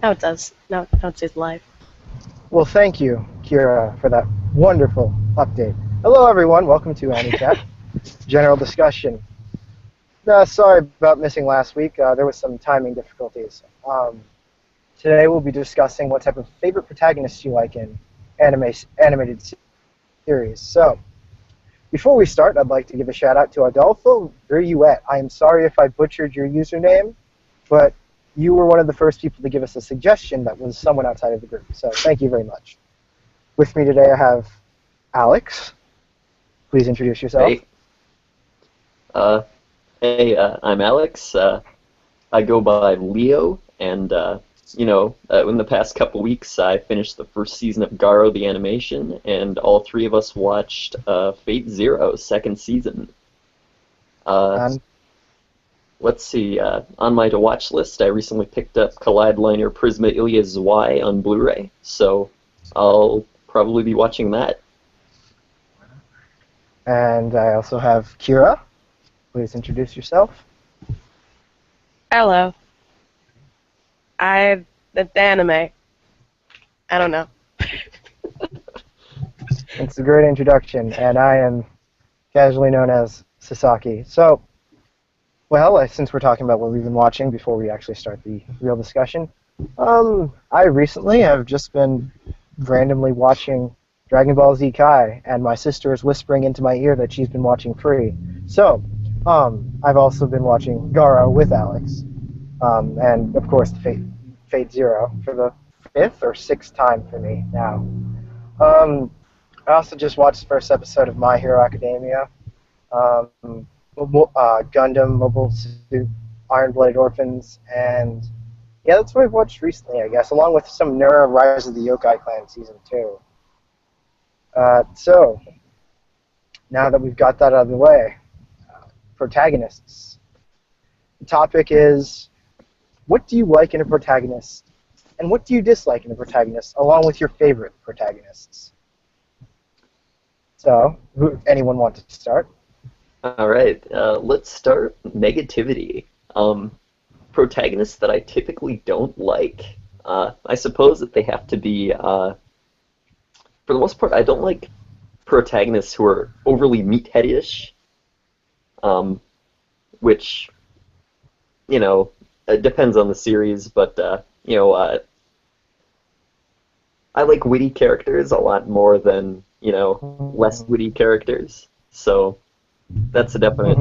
Now it does. Now it says live. Well, thank you, Kira, for that wonderful update. Hello, everyone. Welcome to Anichat, general discussion. Sorry about missing last week. There was some timing difficulties. Today we'll be discussing what type of favorite protagonists you like in animated series. So, before we start, I'd like to give a shout out to Adolfo Viruet. I am sorry if I butchered your username, but you were one of the first people to give us a suggestion that was someone outside of the group. So thank you very much. With me today I have Alex. Please introduce yourself. Hey, I'm Alex. I go by Leo, and in the past couple weeks I finished the first season of Garo the animation, and all three of us watched Fate Zero second season. Let's see, on my to-watch list, I recently picked up Collide Liner Prisma Ilya Zwei on Blu-ray, so I'll probably be watching that. And I also have Kira. Please introduce yourself. Hello. That's anime. I don't know. It's a great introduction, and I am casually known as Sasaki. So, well, since we're talking about what we've been watching before we actually start the real discussion, I recently have just been randomly watching Dragon Ball Z Kai, and my sister is whispering into my ear that she's been watching Free. So, I've also been watching Garo with Alex, and of course Fate Zero for the 5th or 6th time for me now. I also just watched the first episode of My Hero Academia. Gundam, Mobile Suit, Iron-Blooded Orphans, and yeah, that's what I've watched recently, I guess, along with some Nura Rise of the Yokai Clan Season 2. So, now that we've got that out of the way, protagonists. The topic is, what do you like in a protagonist, and what do you dislike in a protagonist, along with your favorite protagonists? So, anyone want to start? All right, let's start negativity. Protagonists that I typically don't like. I suppose that they have to be, for the most part, I don't like protagonists who are overly meathead-ish, which, it depends on the series, but, I like witty characters a lot more than, less witty characters, so that's a definite,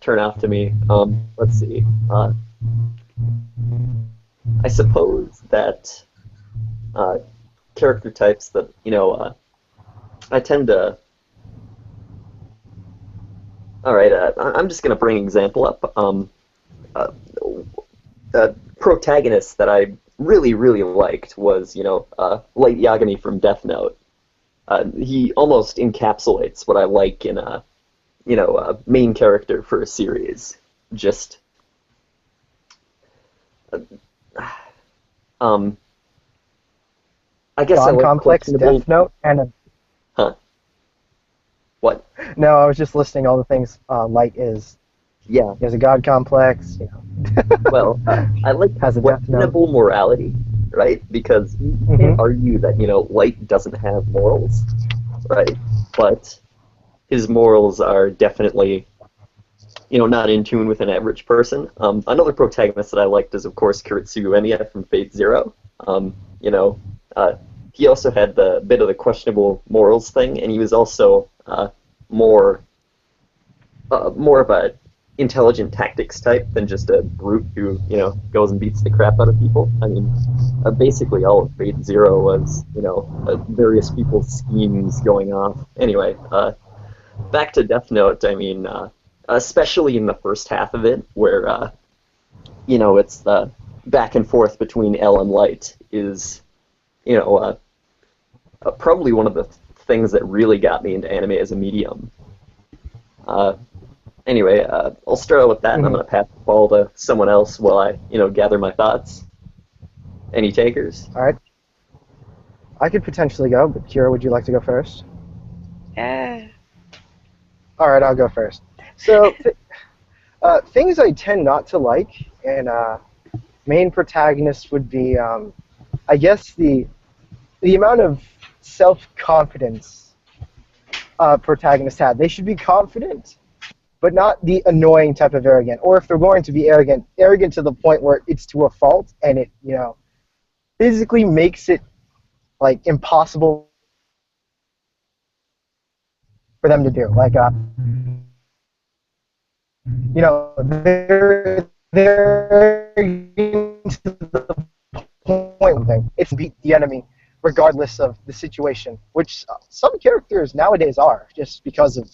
turn off to me. Let's see. I suppose that character types that, I tend to... Alright, I'm just going to bring an example up. A protagonist that I really, really liked was, Light Yagami from Death Note. He almost encapsulates what I like in a main character for a series. Just, I guess I like complex Death Note and a... Huh? What? No, I was just listing all the things Light is. Yeah. He has a god complex, Well, I like has a questionable morality, right? Because you can't argue that, Light doesn't have morals, right? But his morals are definitely, not in tune with an average person. Another protagonist that I liked is, of course, Kuretsugu Enya from Fate Zero. He also had the bit of the questionable morals thing, and he was also more of a intelligent tactics type than just a brute who, goes and beats the crap out of people. I mean, basically all of Fate Zero was, various people's schemes going off. Anyway, back to Death Note, I mean, especially in the first half of it, where, it's the back and forth between L and Light is, probably one of the things that really got me into anime as a medium. Anyway, I'll start out with that, and I'm going to pass the ball to someone else while I, gather my thoughts. Any takers? All right. I could potentially go, but Kira, would you like to go first? Yeah. All right, I'll go first. So, things I tend not to like in main protagonist would be, I guess, the amount of self-confidence protagonists had. They should be confident, but not the annoying type of arrogant. Or if they're going to be arrogant, arrogant to the point where it's to a fault and it, physically makes it like impossible for them to do. Like, they're to the point thing. It's beat the enemy regardless of the situation, which some characters nowadays are, just because of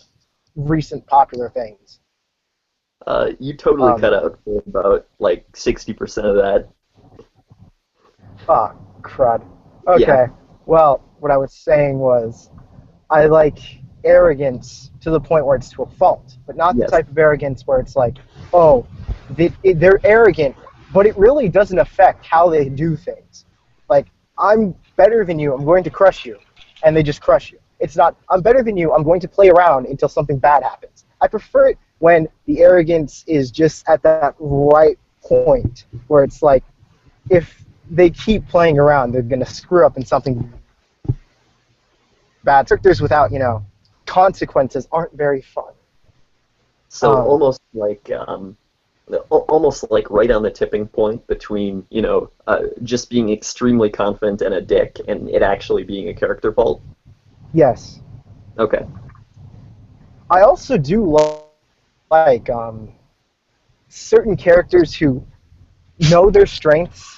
recent popular things. You totally cut out for about like 60% of that. Oh, crud. Okay. Yeah. Well, what I was saying was, I like arrogance to the point where it's to a fault, but not the Yes. type of arrogance where it's like, oh, they're arrogant, but it really doesn't affect how they do things. Like, I'm better than you, I'm going to crush you, and they just crush you. It's not, I'm better than you, I'm going to play around until something bad happens. I prefer it when the arrogance is just at that right point, where it's like, if they keep playing around, they're going to screw up in something bad. Characters without, consequences aren't very fun. So almost like right on the tipping point between just being extremely confident and a dick, and it actually being a character fault. Yes. Okay. I also do like certain characters who know their strengths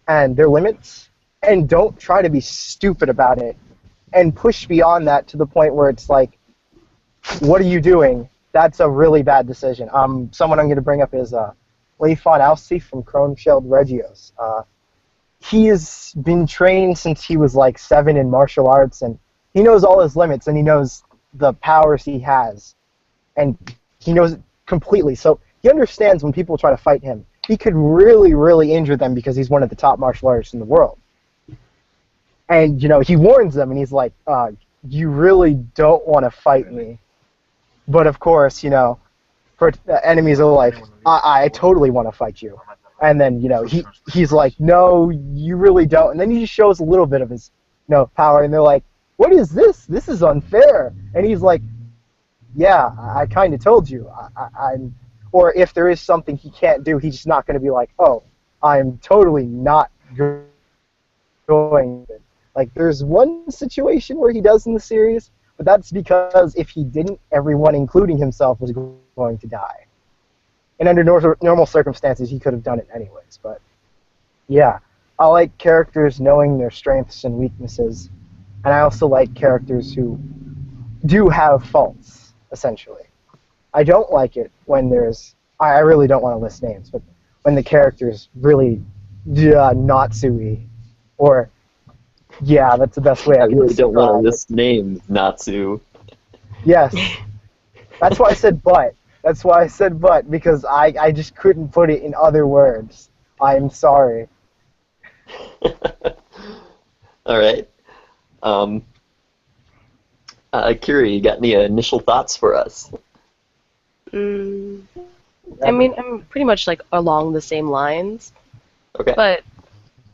and their limits and don't try to be stupid about it and push beyond that to the point where it's like, what are you doing? That's a really bad decision. Someone I'm going to bring up is WAIFU from Chrome Shelled Regios. He has been trained since he was like 7 in martial arts, and he knows all his limits, and he knows the powers he has, and he knows it completely. So he understands when people try to fight him. He could really, really injure them because he's one of the top martial artists in the world. And, he warns them, and he's like, you really don't want to fight me. But, of course, enemies are like, I totally want to fight you. And then, he's like, no, you really don't. And then he just shows a little bit of his, power, and they're like, what is this? This is unfair. And he's like, yeah, I kind of told you. I'm... Or if there is something he can't do, he's just not going to be like, oh, I'm totally not going. Like, there's one situation where he does in the series, but that's because if he didn't, everyone, including himself, was going to die. And under normal circumstances, he could have done it anyways. But, yeah, I like characters knowing their strengths and weaknesses, and I also like characters who do have faults, essentially. I don't like it when there's... I really don't want to list names, but when the character's really Natsui, or... Yeah, that's the best way I can really don't want to describe list names, Natsu. Yes. That's why I said but. That's why I said but, because I just couldn't put it in other words. I'm sorry. All right. Kiri, you got any initial thoughts for us? I mean, I'm pretty much like along the same lines. Okay. But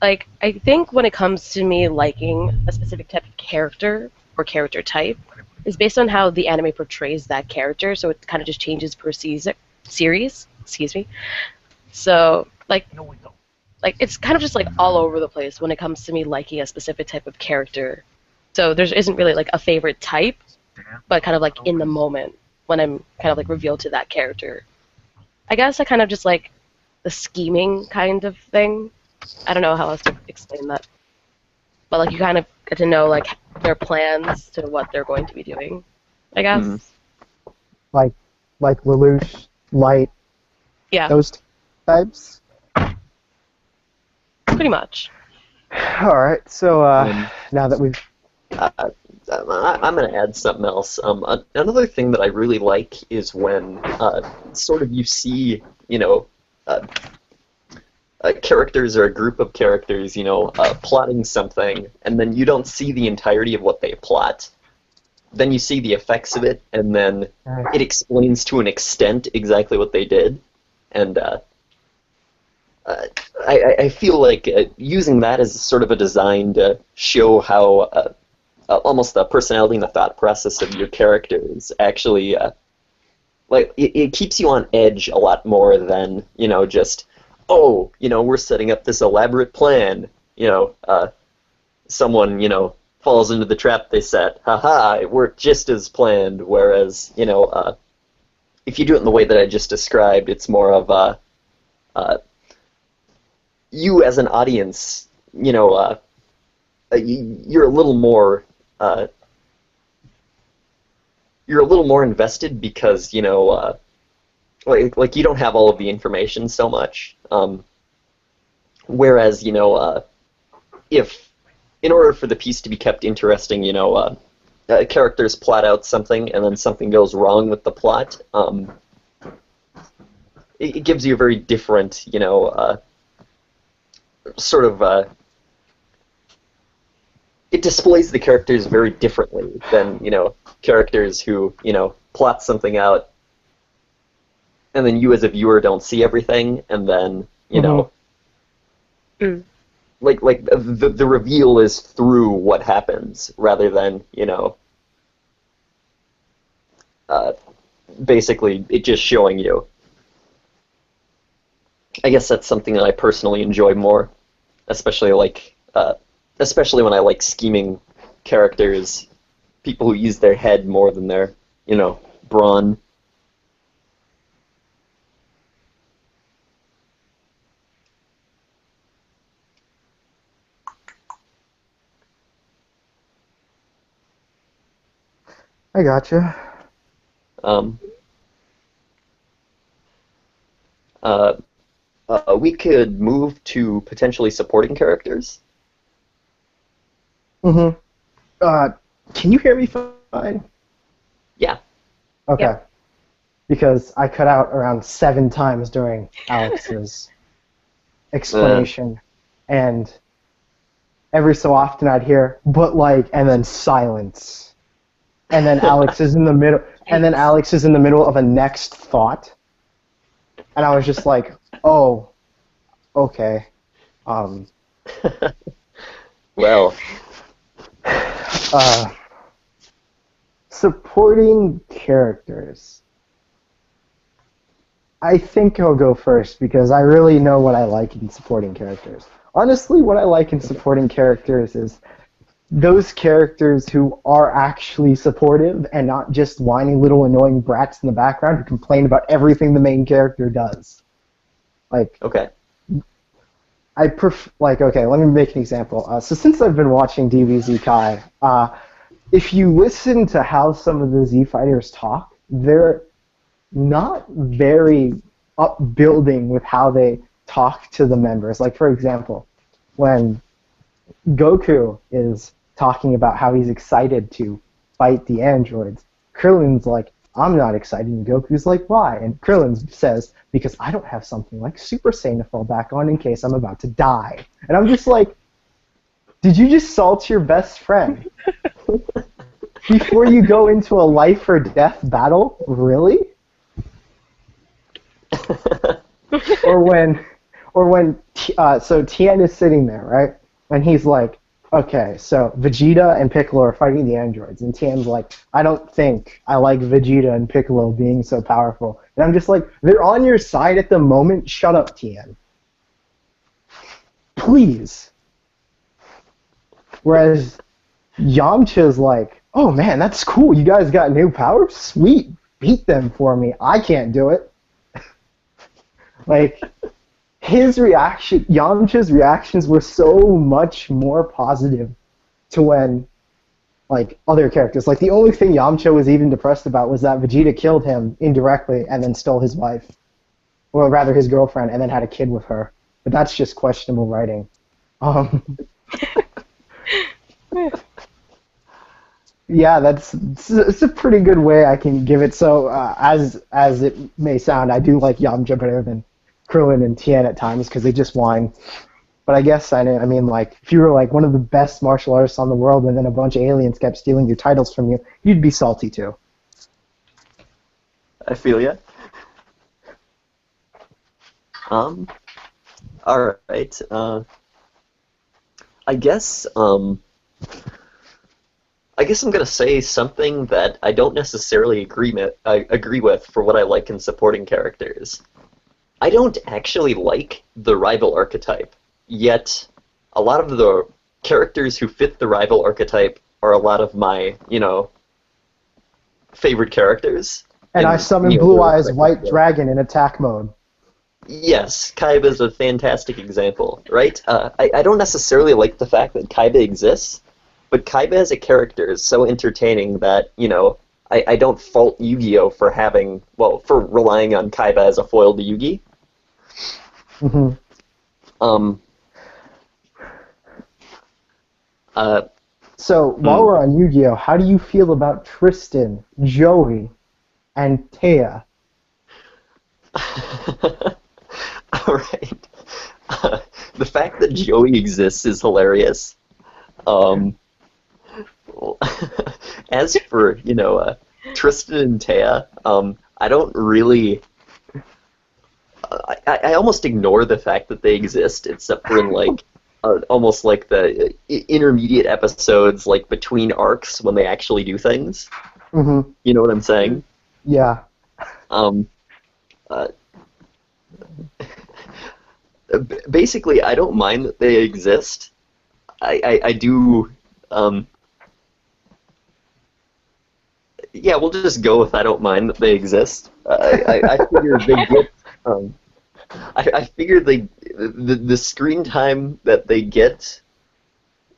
like, I think when it comes to me liking a specific type of character or character type, is based on how the anime portrays that character. So it kind of just changes per series. Excuse me. So like it's kind of just like all over the place when it comes to me liking a specific type of character. So there isn't really like a favorite type, but kind of like in the moment when I'm kind of like revealed to that character. I guess I kind of just like the scheming kind of thing. I don't know how else to explain that. But like you kind of get to know like their plans to what they're going to be doing, I guess. Mm-hmm. Like Lelouch, Light, Yeah, those types? pretty much. Alright, so now that we've... I'm going to add something else. Another thing that I really like is when sort of you see, characters or a group of characters, plotting something, and then you don't see the entirety of what they plot. Then you see the effects of it, and then it explains to an extent exactly what they did. And I feel like using that as sort of a design to show how almost the personality and the thought process of your characters actually like it keeps you on edge a lot more than just we're setting up this elaborate plan. Someone falls into the trap they set. Haha, it worked just as planned. Whereas if you do it in the way that I just described, it's more of you as an audience, you're a little more invested because like you don't have all of the information so much. Whereas if in order for the piece to be kept interesting, characters plot out something and then something goes wrong with the plot. It gives you a very different, sort of. It displays the characters very differently than characters who plot something out, and then you as a viewer don't see everything, and then like the reveal is through what happens rather than basically it just showing you. I guess that's something that I personally enjoy more, especially when I like scheming characters, people who use their head more than their, brawn. I gotcha. We could move to potentially supporting characters. Mm-hmm. Can you hear me fine? Yeah. Okay. Yep. Because I cut out around 7 times during Alex's explanation, and every so often I'd hear, but like, and then silence. And then Alex is in the middle, of a next thought. And I was just like, oh, okay. Well. Supporting characters. I think I'll go first because I really know what I like in supporting characters. Honestly, what I like in supporting characters is those characters who are actually supportive and not just whiny little annoying brats in the background who complain about everything the main character does. Like, okay. Okay, let me make an example. So since I've been watching DBZ Kai, if you listen to how some of the Z Fighters talk, they're not very upbuilding with how they talk to the members. Like, for example, when Goku is talking about how he's excited to fight the androids, Krillin's like, I'm not excited, and Goku's like, why? And Krillin says, because I don't have something like Super Saiyan to fall back on in case I'm about to die. And I'm just like, did you just salt your best friend? Before you go into a life or death battle? Really? So Tien is sitting there, right? And he's like, okay, so Vegeta and Piccolo are fighting the androids. And Tien's like, I don't think I like Vegeta and Piccolo being so powerful. And I'm just like, they're on your side at the moment. Shut up, Tien. Please. Whereas Yamcha's like, oh man, that's cool. You guys got new powers? Sweet. Beat them for me. I can't do it. Like, Yamcha's reactions were so much more positive to when, like, other characters. Like, the only thing Yamcha was even depressed about was that Vegeta killed him indirectly and then stole his wife. Or rather, his girlfriend, and then had a kid with her. But that's just questionable writing. Yeah, it's a pretty good way I can give it. So, as it may sound, I do like Yamcha better than Krillin and Tien at times because they just whine. But I guess, I mean, like, if you were, like, one of the best martial artists on the world and then a bunch of aliens kept stealing your titles from you, you'd be salty, too. I feel ya. All right. I guess I'm gonna say something that I don't necessarily agree with for what I like in supporting characters. I don't actually like the rival archetype, yet a lot of the characters who fit the rival archetype are a lot of my, favorite characters. And I summon their Blue Eyes respective White roles. Dragon in attack mode. Yes, Kaiba is a fantastic example, right? I don't necessarily like the fact that Kaiba exists, but Kaiba as a character is so entertaining that, I don't fault Yu-Gi-Oh! For for relying on Kaiba as a foil to Yugi. Hmm. Um, So, while we're on Yu-Gi-Oh!, how do you feel about Tristan, Joey, and Taya? Alright. The fact that Joey exists is hilarious. As for, Tristan and Taya, I don't really... I almost ignore the fact that they exist, except for in, almost like the intermediate episodes, between arcs when they actually do things. Mm-hmm. You know what I'm saying? Yeah. Basically, I don't mind that they exist. I do. Yeah, we'll just go with I don't mind that they exist. I figure they get. I figure the screen time that they get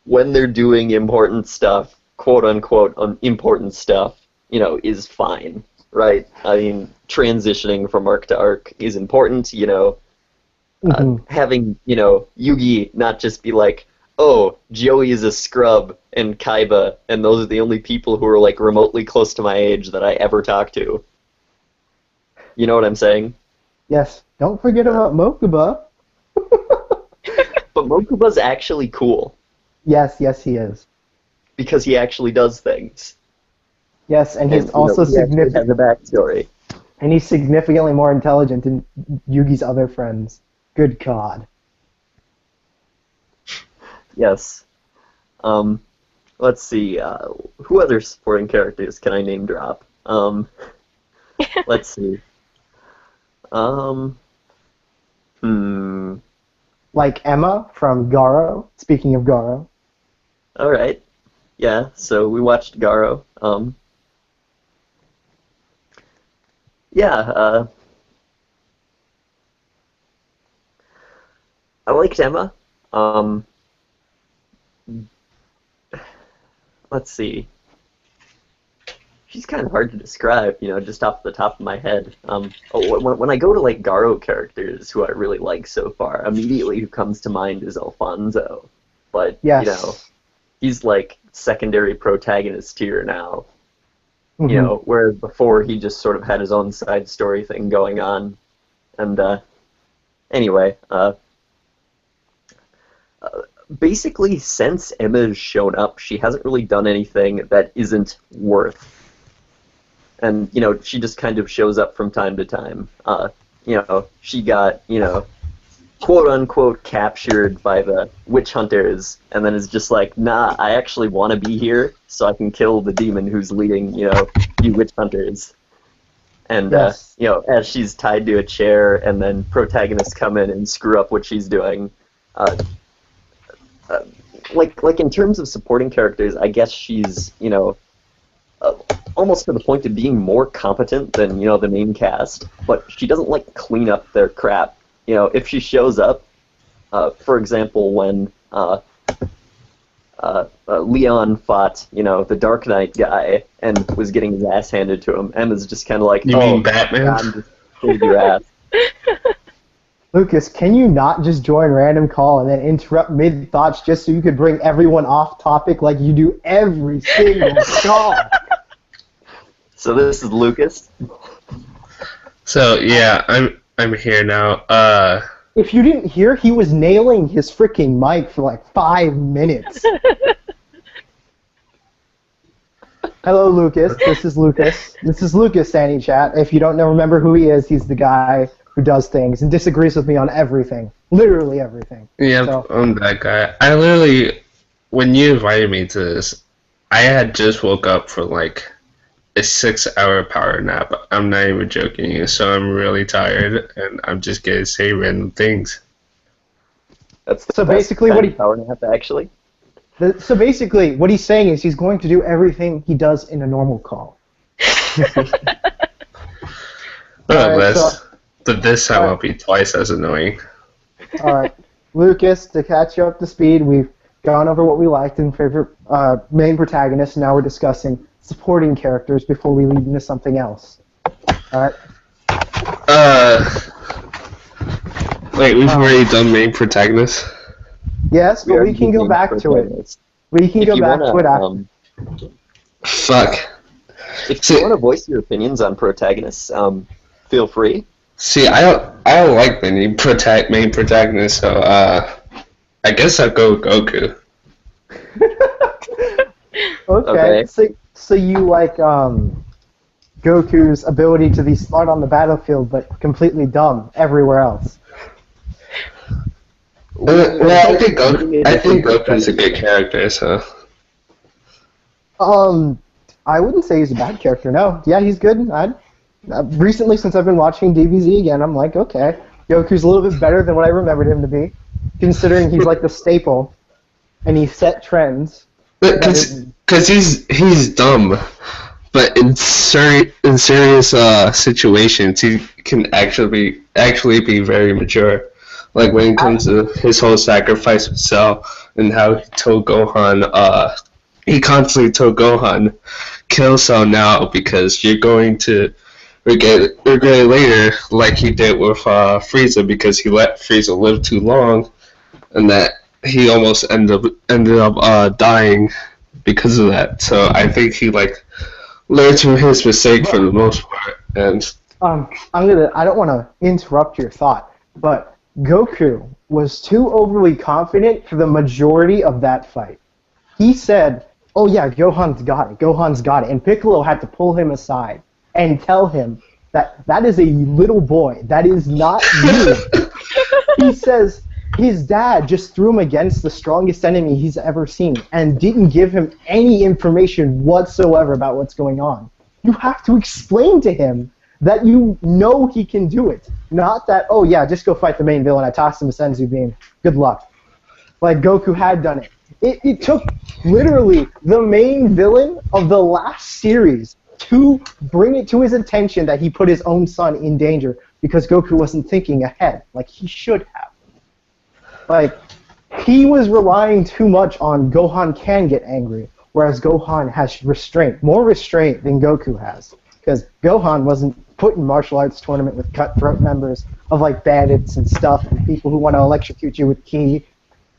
when they're doing important stuff, quote unquote, important stuff, is fine, right? I mean, transitioning from arc to arc is important, having, Yugi not just be like, oh, Joey is a scrub and Kaiba, and those are the only people who are, remotely close to my age that I ever talk to. You know what I'm saying? Yes. Don't forget about Mokuba. But Mokuba's actually cool. Yes, he is. Because he actually does things. Yes, and he's also he actually has a backstory. And he's significantly more intelligent than Yugi's other friends. Good God. Yes. Let's see. Who other supporting characters can I name drop? Let's see. Like Emma from Garo. Speaking of Garo. All right. Yeah. So we watched Garo. Yeah. I liked Emma. Let's see. She's kind of hard to describe, just off the top of my head. When I go to Garo characters who I really like so far, immediately who comes to mind is Alfonso. But yes. He's secondary protagonist tier now. Mm-hmm. Whereas before he just sort of had his own side story thing going on. And anyway, basically since Emma's shown up, she hasn't really done anything that isn't worth. And, she just kind of shows up from time to time. She got, quote-unquote captured by the witch hunters, and then is just like, nah, I actually want to be here so I can kill the demon who's leading, you witch hunters. And, yes. As she's tied to a chair, and then protagonists come in and screw up what she's doing. In terms of supporting characters, I guess she's, almost to the point of being more competent than, the main cast, but she doesn't, clean up their crap. If she shows up, for example, when Leon fought, the Dark Knight guy and was getting his ass handed to him, Emma's just kind of like, You mean Batman? God, just save your ass. Lucas, can you not just join random call and then interrupt mid-thoughts just so you could bring everyone off topic like you do every single call? So this is Lucas. So yeah, I'm here now. If you didn't hear, he was nailing his freaking mic for 5 minutes. Hello, Lucas. This is Lucas. This is Lucas, Anichat. If you don't remember who he is, he's the guy who does things and disagrees with me on everything, literally everything. Yeah, So, I'm that guy. I literally, when you invited me to this, I had just woke up from like a 6-hour power nap. I'm not even joking you, so I'm really tired, and I'm just gonna say random things. That's the So best basically kind what of power nap, actually. so basically, what he's saying is he's going to do everything he does in a normal call. Alright, But this time alright. I'll be twice as annoying. All right, Lucas, to catch you up to speed, we've gone over what we liked in favorite main protagonists. Now we're discussing supporting characters before we lead into something else. All right. Wait, we've already done main protagonist? Yes, but we can go using back to it. protagonists. We can If go you back wanna, to it after. Fuck. If you want to voice your opinions on protagonists, feel free. See, I don't like the main protagonist, so I guess I'll go Goku. Okay. Okay. So you like Goku's ability to be smart on the battlefield, but completely dumb everywhere else. Well, I think Goku's a good character, so. I wouldn't say he's a bad character. No, yeah, he's good. Recently, since I've been watching DBZ again, I'm like, okay, Goku's a little bit better than what I remembered him to be, considering he's like the staple, and he set trends. Because he's dumb, but in serious situations, he can actually be very mature. Like when it comes to his whole sacrifice of Cell and how he told Gohan, he constantly told Gohan, kill Cell now because you're going to regret it later, like he did with Frieza, because he let Frieza live too long, and that he almost ended up dying because of that. So I think he like learned from his mistake for the most part. And I don't want to interrupt your thought, but Goku was too overly confident for the majority of that fight. He said, "Oh yeah, Gohan's got it. Gohan's got it," and Piccolo had to pull him aside and tell him that is a little boy. That is not you. He says his dad just threw him against the strongest enemy he's ever seen and didn't give him any information whatsoever about what's going on. You have to explain to him that you know he can do it. Not that, oh yeah, just go fight the main villain. I tossed him a Senzu beam. Good luck. Like Goku had done it. It took literally the main villain of the last series to bring it to his attention that he put his own son in danger because Goku wasn't thinking ahead like he should have. Like, he was relying too much on Gohan can get angry, whereas Gohan has restraint, more restraint than Goku has. Because Gohan wasn't put in martial arts tournament with cutthroat members of like bandits and stuff and people who want to electrocute you with ki.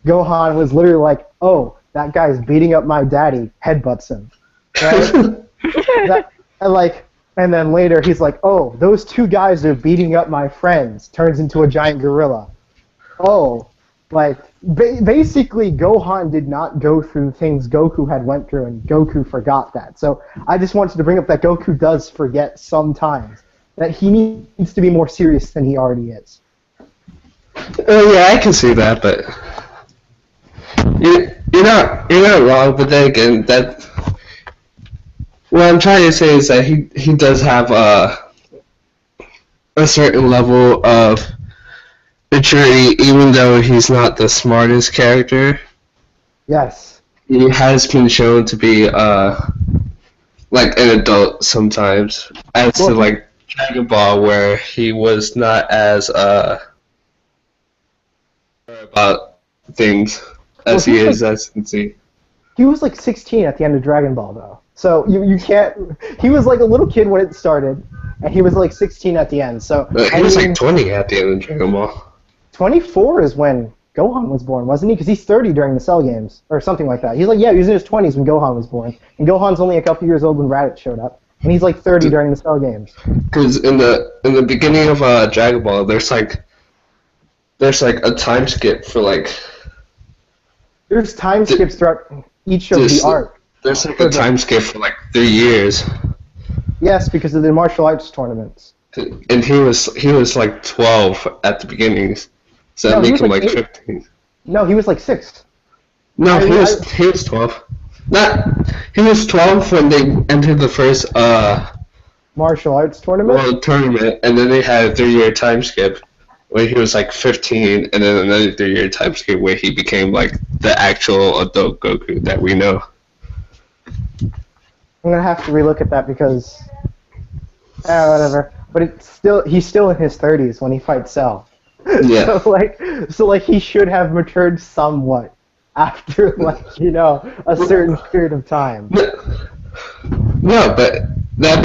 Gohan was literally like, oh, that guy's beating up my daddy, headbutts him. Right? And then later he's like, oh, those two guys are beating up my friends, turns into a giant gorilla. Oh, like, basically Gohan did not go through things Goku had went through, and Goku forgot that. So I just wanted to bring up that Goku does forget sometimes that he needs to be more serious than he already is. Oh yeah, I can see that, but you're not wrong. But then again, that what I'm trying to say is that he does have a certain level of maturity, even though he's not the smartest character. Yes. He has been shown to be like an adult sometimes, as to like Dragon Ball, where he was not as about things as he is as Sensei. He was like 16 at the end of Dragon Ball, though. So you can't. He was like a little kid when it started, and he was like 16 at the end. So He was like 20 at the end of Dragon Ball. 24 is when Gohan was born, wasn't he? Because he's 30 during the Cell games, or something like that. He's like, yeah, he was in his 20s when Gohan was born, and Gohan's only a couple years old when Raditz showed up, and he's like 30 during the Cell games. Because in the beginning of Dragon Ball, there's like a time skip for like. There's time skips throughout each of the arc. There's like a time skip for like 3 years. Yes, because of the martial arts tournaments. and he was like 12 at the beginning, so No, that he make was him like like 8. 15. No, he was like 6. No, I- he was 12. Not he was 12 when they entered the first Martial arts tournament. world tournament, and then they had a 3-year time skip where he was like 15, and then another 3-year time skip where he became like the actual adult Goku that we know. I'm gonna have to relook at that because, whatever. But he's still in his 30s when he fights Cell. Yeah. so like he should have matured somewhat after a certain period of time. No, but that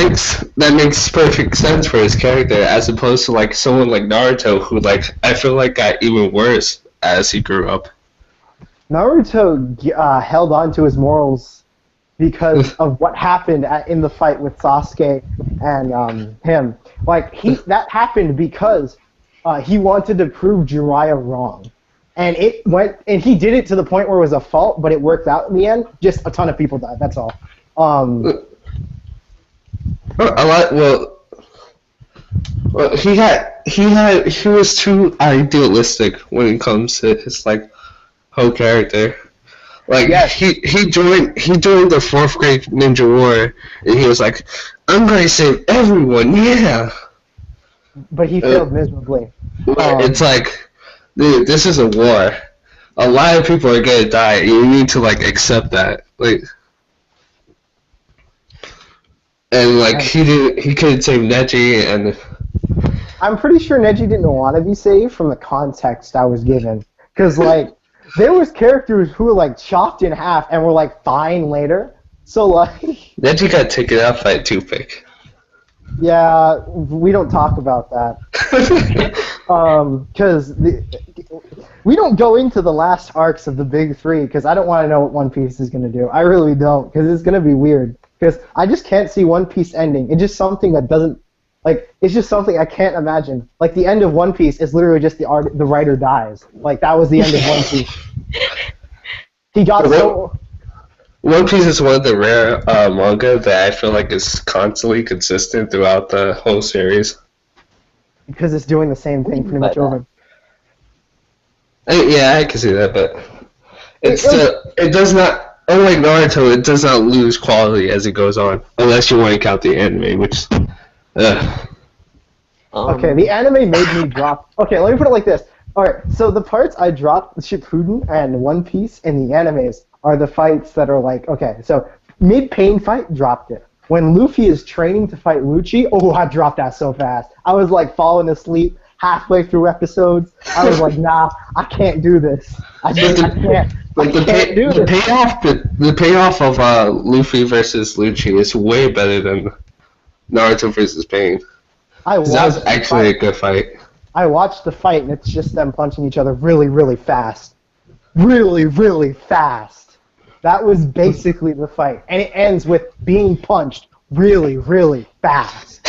makes perfect sense for his character, as opposed to like someone like Naruto, who like I feel like got even worse as he grew up. Naruto held on to his morals because of what happened in the fight with Sasuke and him. Like that happened because he wanted to prove Jiraiya wrong, and he did it to the point where it was a fault, but it worked out in the end. Just a ton of people died. That's all. A lot. Well, he was too idealistic when it comes to his like whole character. Like Yes. he joined the 4th grade ninja war, and he was like, "I'm gonna save everyone." Yeah. But he failed miserably. It's like, dude, this is a war. A lot of people are gonna die. You need to like accept that. Like, and like he couldn't save Neji, and I'm pretty sure Neji didn't want to be saved from the context I was given, because like there was characters who were like chopped in half and were like fine later. So like Neji got taken out by a toothpick. yeah, we don't talk about that. Because we don't go into the last arcs of the big 3 because I don't want to know what One Piece is going to do. I really don't, because it's going to be weird. Because I just can't see One Piece ending. It's just something that doesn't, like, it's just something I can't imagine. Like, the end of One Piece is literally just the writer dies. Like, that was the end of One Piece. He got so... One Piece is one of the rare manga that I feel like is constantly consistent throughout the whole series. Because it's doing the same thing pretty much over. Yeah, I can see that, but it does not. Unlike Naruto, it does not lose quality as it goes on, unless you want to count the anime, which. Okay, the anime made me drop. Okay, let me put it like this. Alright, so the parts I dropped Shippuden and One Piece in the animes are the fights that are like, okay, so mid-pain fight, dropped it. When Luffy is training to fight Lucci, oh, I dropped that so fast. I was like falling asleep halfway through episodes. I was like, nah, I can't do this. I can't. The payoff of Luffy versus Lucci is way better than Naruto versus Pain. That was actually a good fight. I watched the fight, and it's just them punching each other really, really fast. Really, really fast. That was basically the fight. And it ends with being punched really, really fast.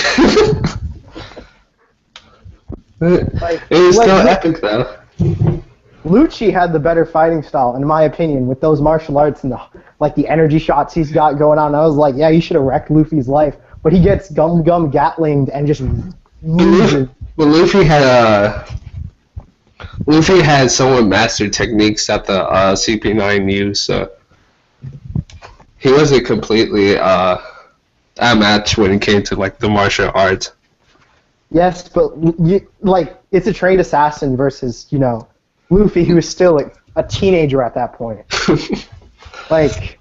It was still epic, though. Lucci had the better fighting style, in my opinion, with those martial arts and the energy shots he's got going on. I was like, yeah, you should have wrecked Luffy's life. But he gets gum gatlinged and just loses. But Luffy had somewhat mastered techniques that the CP9 used, so he wasn't completely outmatched when it came to like the martial arts. Yes, but it's a trained assassin versus Luffy, who is still like a teenager at that point. Like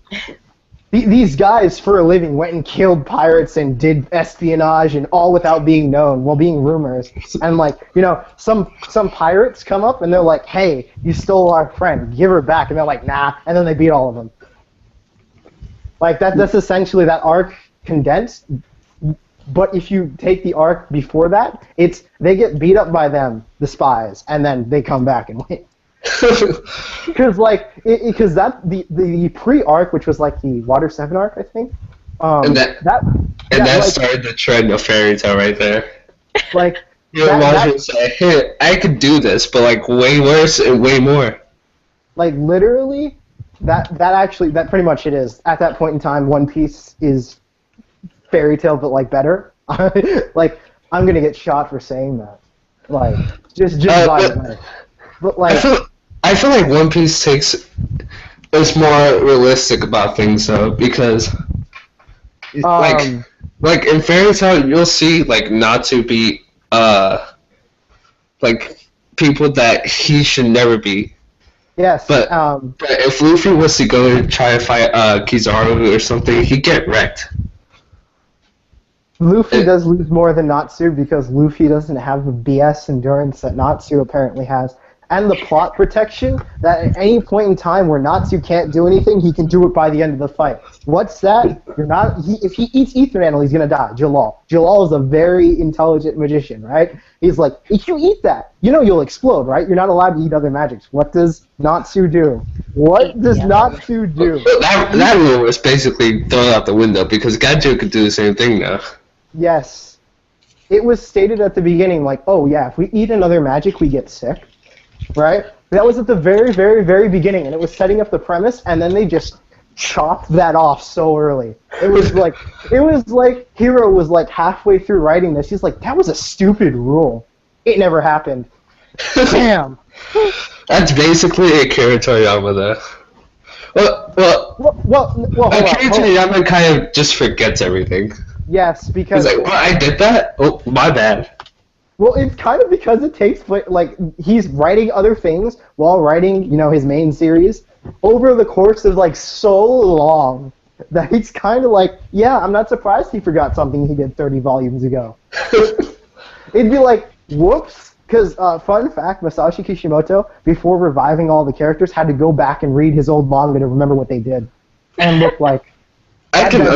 these guys for a living went and killed pirates and did espionage and all without being known, while being rumors. And some pirates come up and they're like, "Hey, you stole our friend, give her back," and they're like, "Nah," and then they beat all of them. Like that's essentially that arc condensed. But if you take the arc before that, it's they get beat up by them, the spies, and then they come back and win. Because the pre-arc, which was like the Water 7 arc, I think. That started the trend of fairy tale right there. Like you say, "Hey, I could do this, but like way worse and way more." Like literally, that pretty much it is. At that point in time, One Piece is fairy tale, but like better. Like I'm gonna get shot for saying that. Like, just by the way. But like, I feel like One Piece is more realistic about things though, because like in Fairy Tail you'll see like Natsu be like people that he should never be. yes. But if Luffy was to go and try to fight Kizaru or something, he'd get wrecked. Luffy does lose more than Natsu because Luffy doesn't have the BS endurance that Natsu apparently has. And the plot protection that at any point in time where Natsu can't do anything, he can do it by the end of the fight. What's that? If he eats ether animal, he's gonna die. Jalal. Jalal is a very intelligent magician, right? He's like, if you eat that, you know you'll explode, right? You're not allowed to eat other magics. What does Natsu do? What does Natsu do? That rule was basically thrown out the window because Gajo could do the same thing now. Yes. It was stated at the beginning, like, oh yeah, if we eat another magic, we get sick. Right? That was at the very, very, very beginning, and it was setting up the premise, and then they just chopped that off so early. It was like Hiro was like halfway through writing this. He's like, that was a stupid rule. It never happened. Damn. That's basically a Akira Toriyama though. Well, Akira Toriyama kind of just forgets everything. Yes, because he's like, well, I did that? Oh, my bad. Well, it's kind of because it takes, like, he's writing other things while writing, you know, his main series over the course of, like, so long that it's kind of like, yeah, I'm not surprised he forgot something he did 30 volumes ago. It'd be like, whoops, because, fun fact, Masashi Kishimoto, before reviving all the characters, had to go back and read his old manga to remember what they did. And look like... I can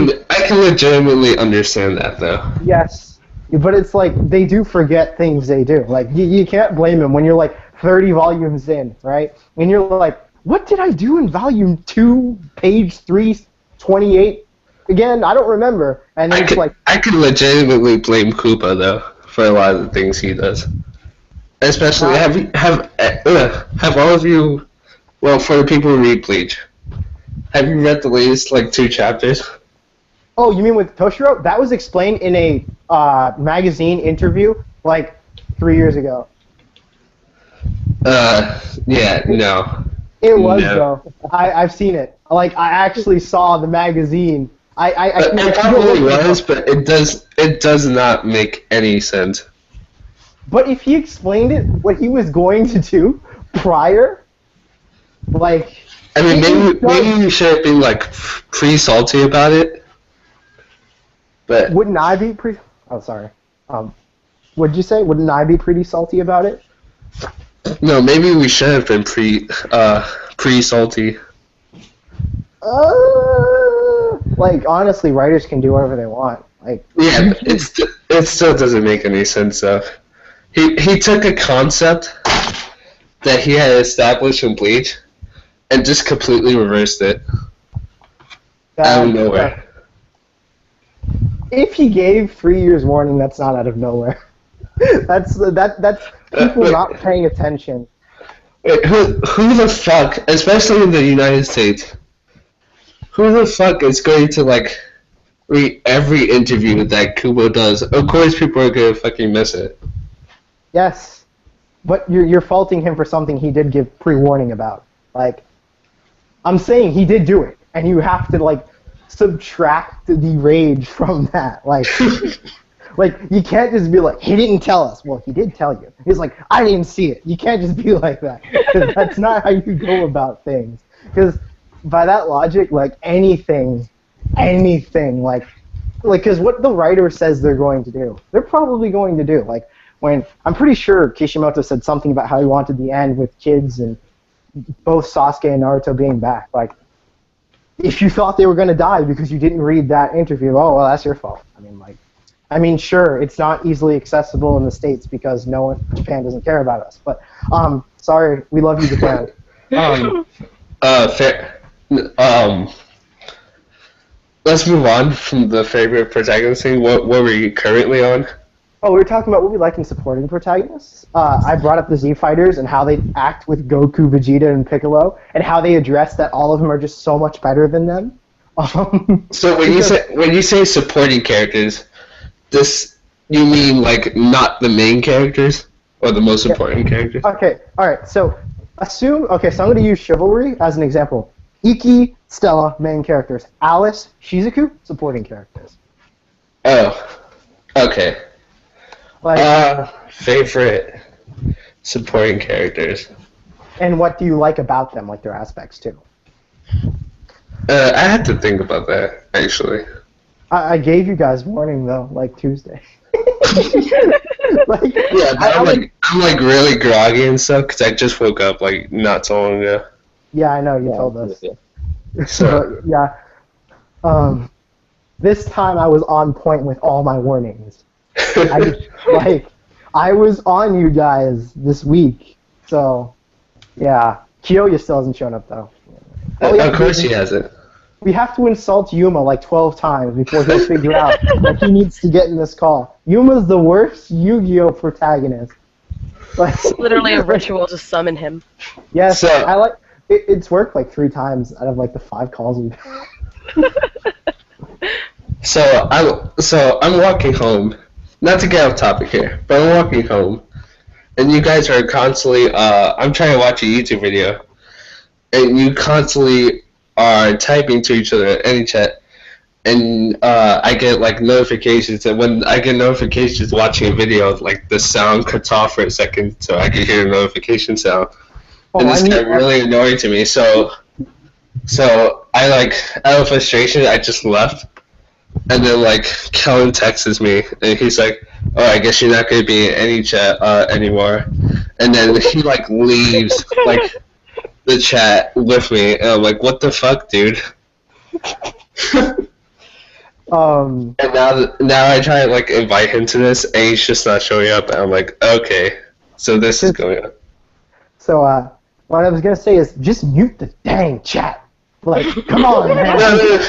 legitimately understand that, though. Yes. But it's like, they do forget things they do. Like, you can't blame them when you're like 30 volumes in, right? And you're like, what did I do in volume 2, page 328? Again, I don't remember. And then I could legitimately blame Koopa, though, for a lot of the things he does. Especially, have all of you, well, for the people who read Bleach, have you read the latest, like, 2 chapters? Oh, you mean with Toshiro? That was explained in a magazine interview like 3 years ago. Yeah, no. It was though. I've seen it. Like I actually saw the magazine. It probably was, but it does not make any sense. But if he explained it, what he was going to do prior, like. I mean, maybe you should have been like pre-salty about it. But wouldn't I be Oh, sorry. What'd you say? Wouldn't I be pretty salty about it? No, maybe we should have been pre-salty. Like honestly, writers can do whatever they want. Like yeah, it still doesn't make any sense though. He took a concept that he had established in Bleach and just completely reversed it out of nowhere. If he gave 3 years warning, that's not out of nowhere. that's people not paying attention. Wait, who the fuck, especially in the United States, who the fuck is going to like read every interview that Kubo does? Of course, people are gonna fucking miss it. Yes, but you're faulting him for something he did give pre-warning about. Like, I'm saying he did do it, and you have to like subtract the rage from that. Like, like you can't just be like, he didn't tell us. Well, he did tell you. He's like, I didn't see it. You can't just be like that. 'Cause that's not how you go about things. Because by that logic, like anything, like, because what the writer says they're going to do, they're probably going to do. Like, when I'm pretty sure Kishimoto said something about how he wanted the end with kids and both Sasuke and Naruto being back. Like, if you thought they were going to die because you didn't read that interview, oh, well, that's your fault. I mean, sure, it's not easily accessible in the States because Japan doesn't care about us. But, sorry, we love you, Japan. Fair. Let's move on from the favorite protagonist thing. What were you currently on? Oh, we were talking about what we like in supporting protagonists. I brought up the Z Fighters and how they act with Goku, Vegeta, and Piccolo, and how they address that all of them are just so much better than them. So when you say supporting characters, this You mean like not the main characters or the most important characters? Okay, alright, so assume, okay, so I'm going to use chivalry as an example. Iki, Stella, main characters. Alice, Shizuku, supporting characters. Oh, okay. Favorite supporting characters. And what do you like about them, like their aspects too? I had to think about that, actually. I gave you guys warning though, like Tuesday. Like, yeah, I'm like really groggy and stuff because I just woke up like not so long ago. Yeah, I know you told us. So yeah, this time I was on point with all my warnings. I was on you guys this week, so yeah. Kiyoya still hasn't shown up though. Of course he hasn't. We have to insult Yuma like 12 times before he'll figure out that he needs to get in this call. Yuma's the worst Yu-Gi-Oh protagonist. Like, It's literally a ritual to summon him. Yes, So- I like. It's worked like 3 times out of like the 5 calls we've. So I'm walking home. Not to get off topic here, but I'm walking home, and you guys are constantly. I'm trying to watch a YouTube video, and you constantly are typing to each other at Anichat, and I get like notifications, and when I get notifications watching a video, like the sound cuts off for a second, so I can hear the notification sound, and this got really annoying to me. So I like out of frustration, I just left. And then, like, Kellen texts me, and he's like, oh, I guess you're not going to be in any chat anymore. And then he, like, leaves, like, the chat with me, and I'm like, what the fuck, dude? And now I try to, like, invite him to this, and he's just not showing up, and I'm like, okay, so this is going on. So, what I was going to say is, just mute the dang chat. Like, come on, man.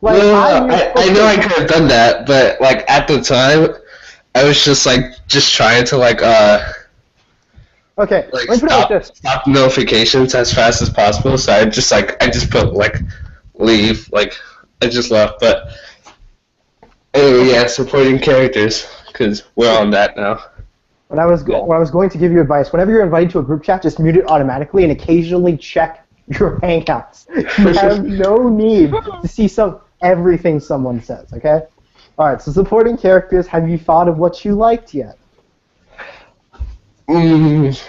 Like, I know I could have done that, but like at the time, I was just trying to okay, let me put it like this. stop notifications as fast as possible. So I just put like leave, like I just left. But anyway, yeah, supporting characters because we're on that now. When I was going to give you advice, whenever you're invited to a group chat, just mute it automatically and occasionally check your hangouts. You have no need to see everything someone says, okay? Alright, so supporting characters, have you thought of what you liked yet? It's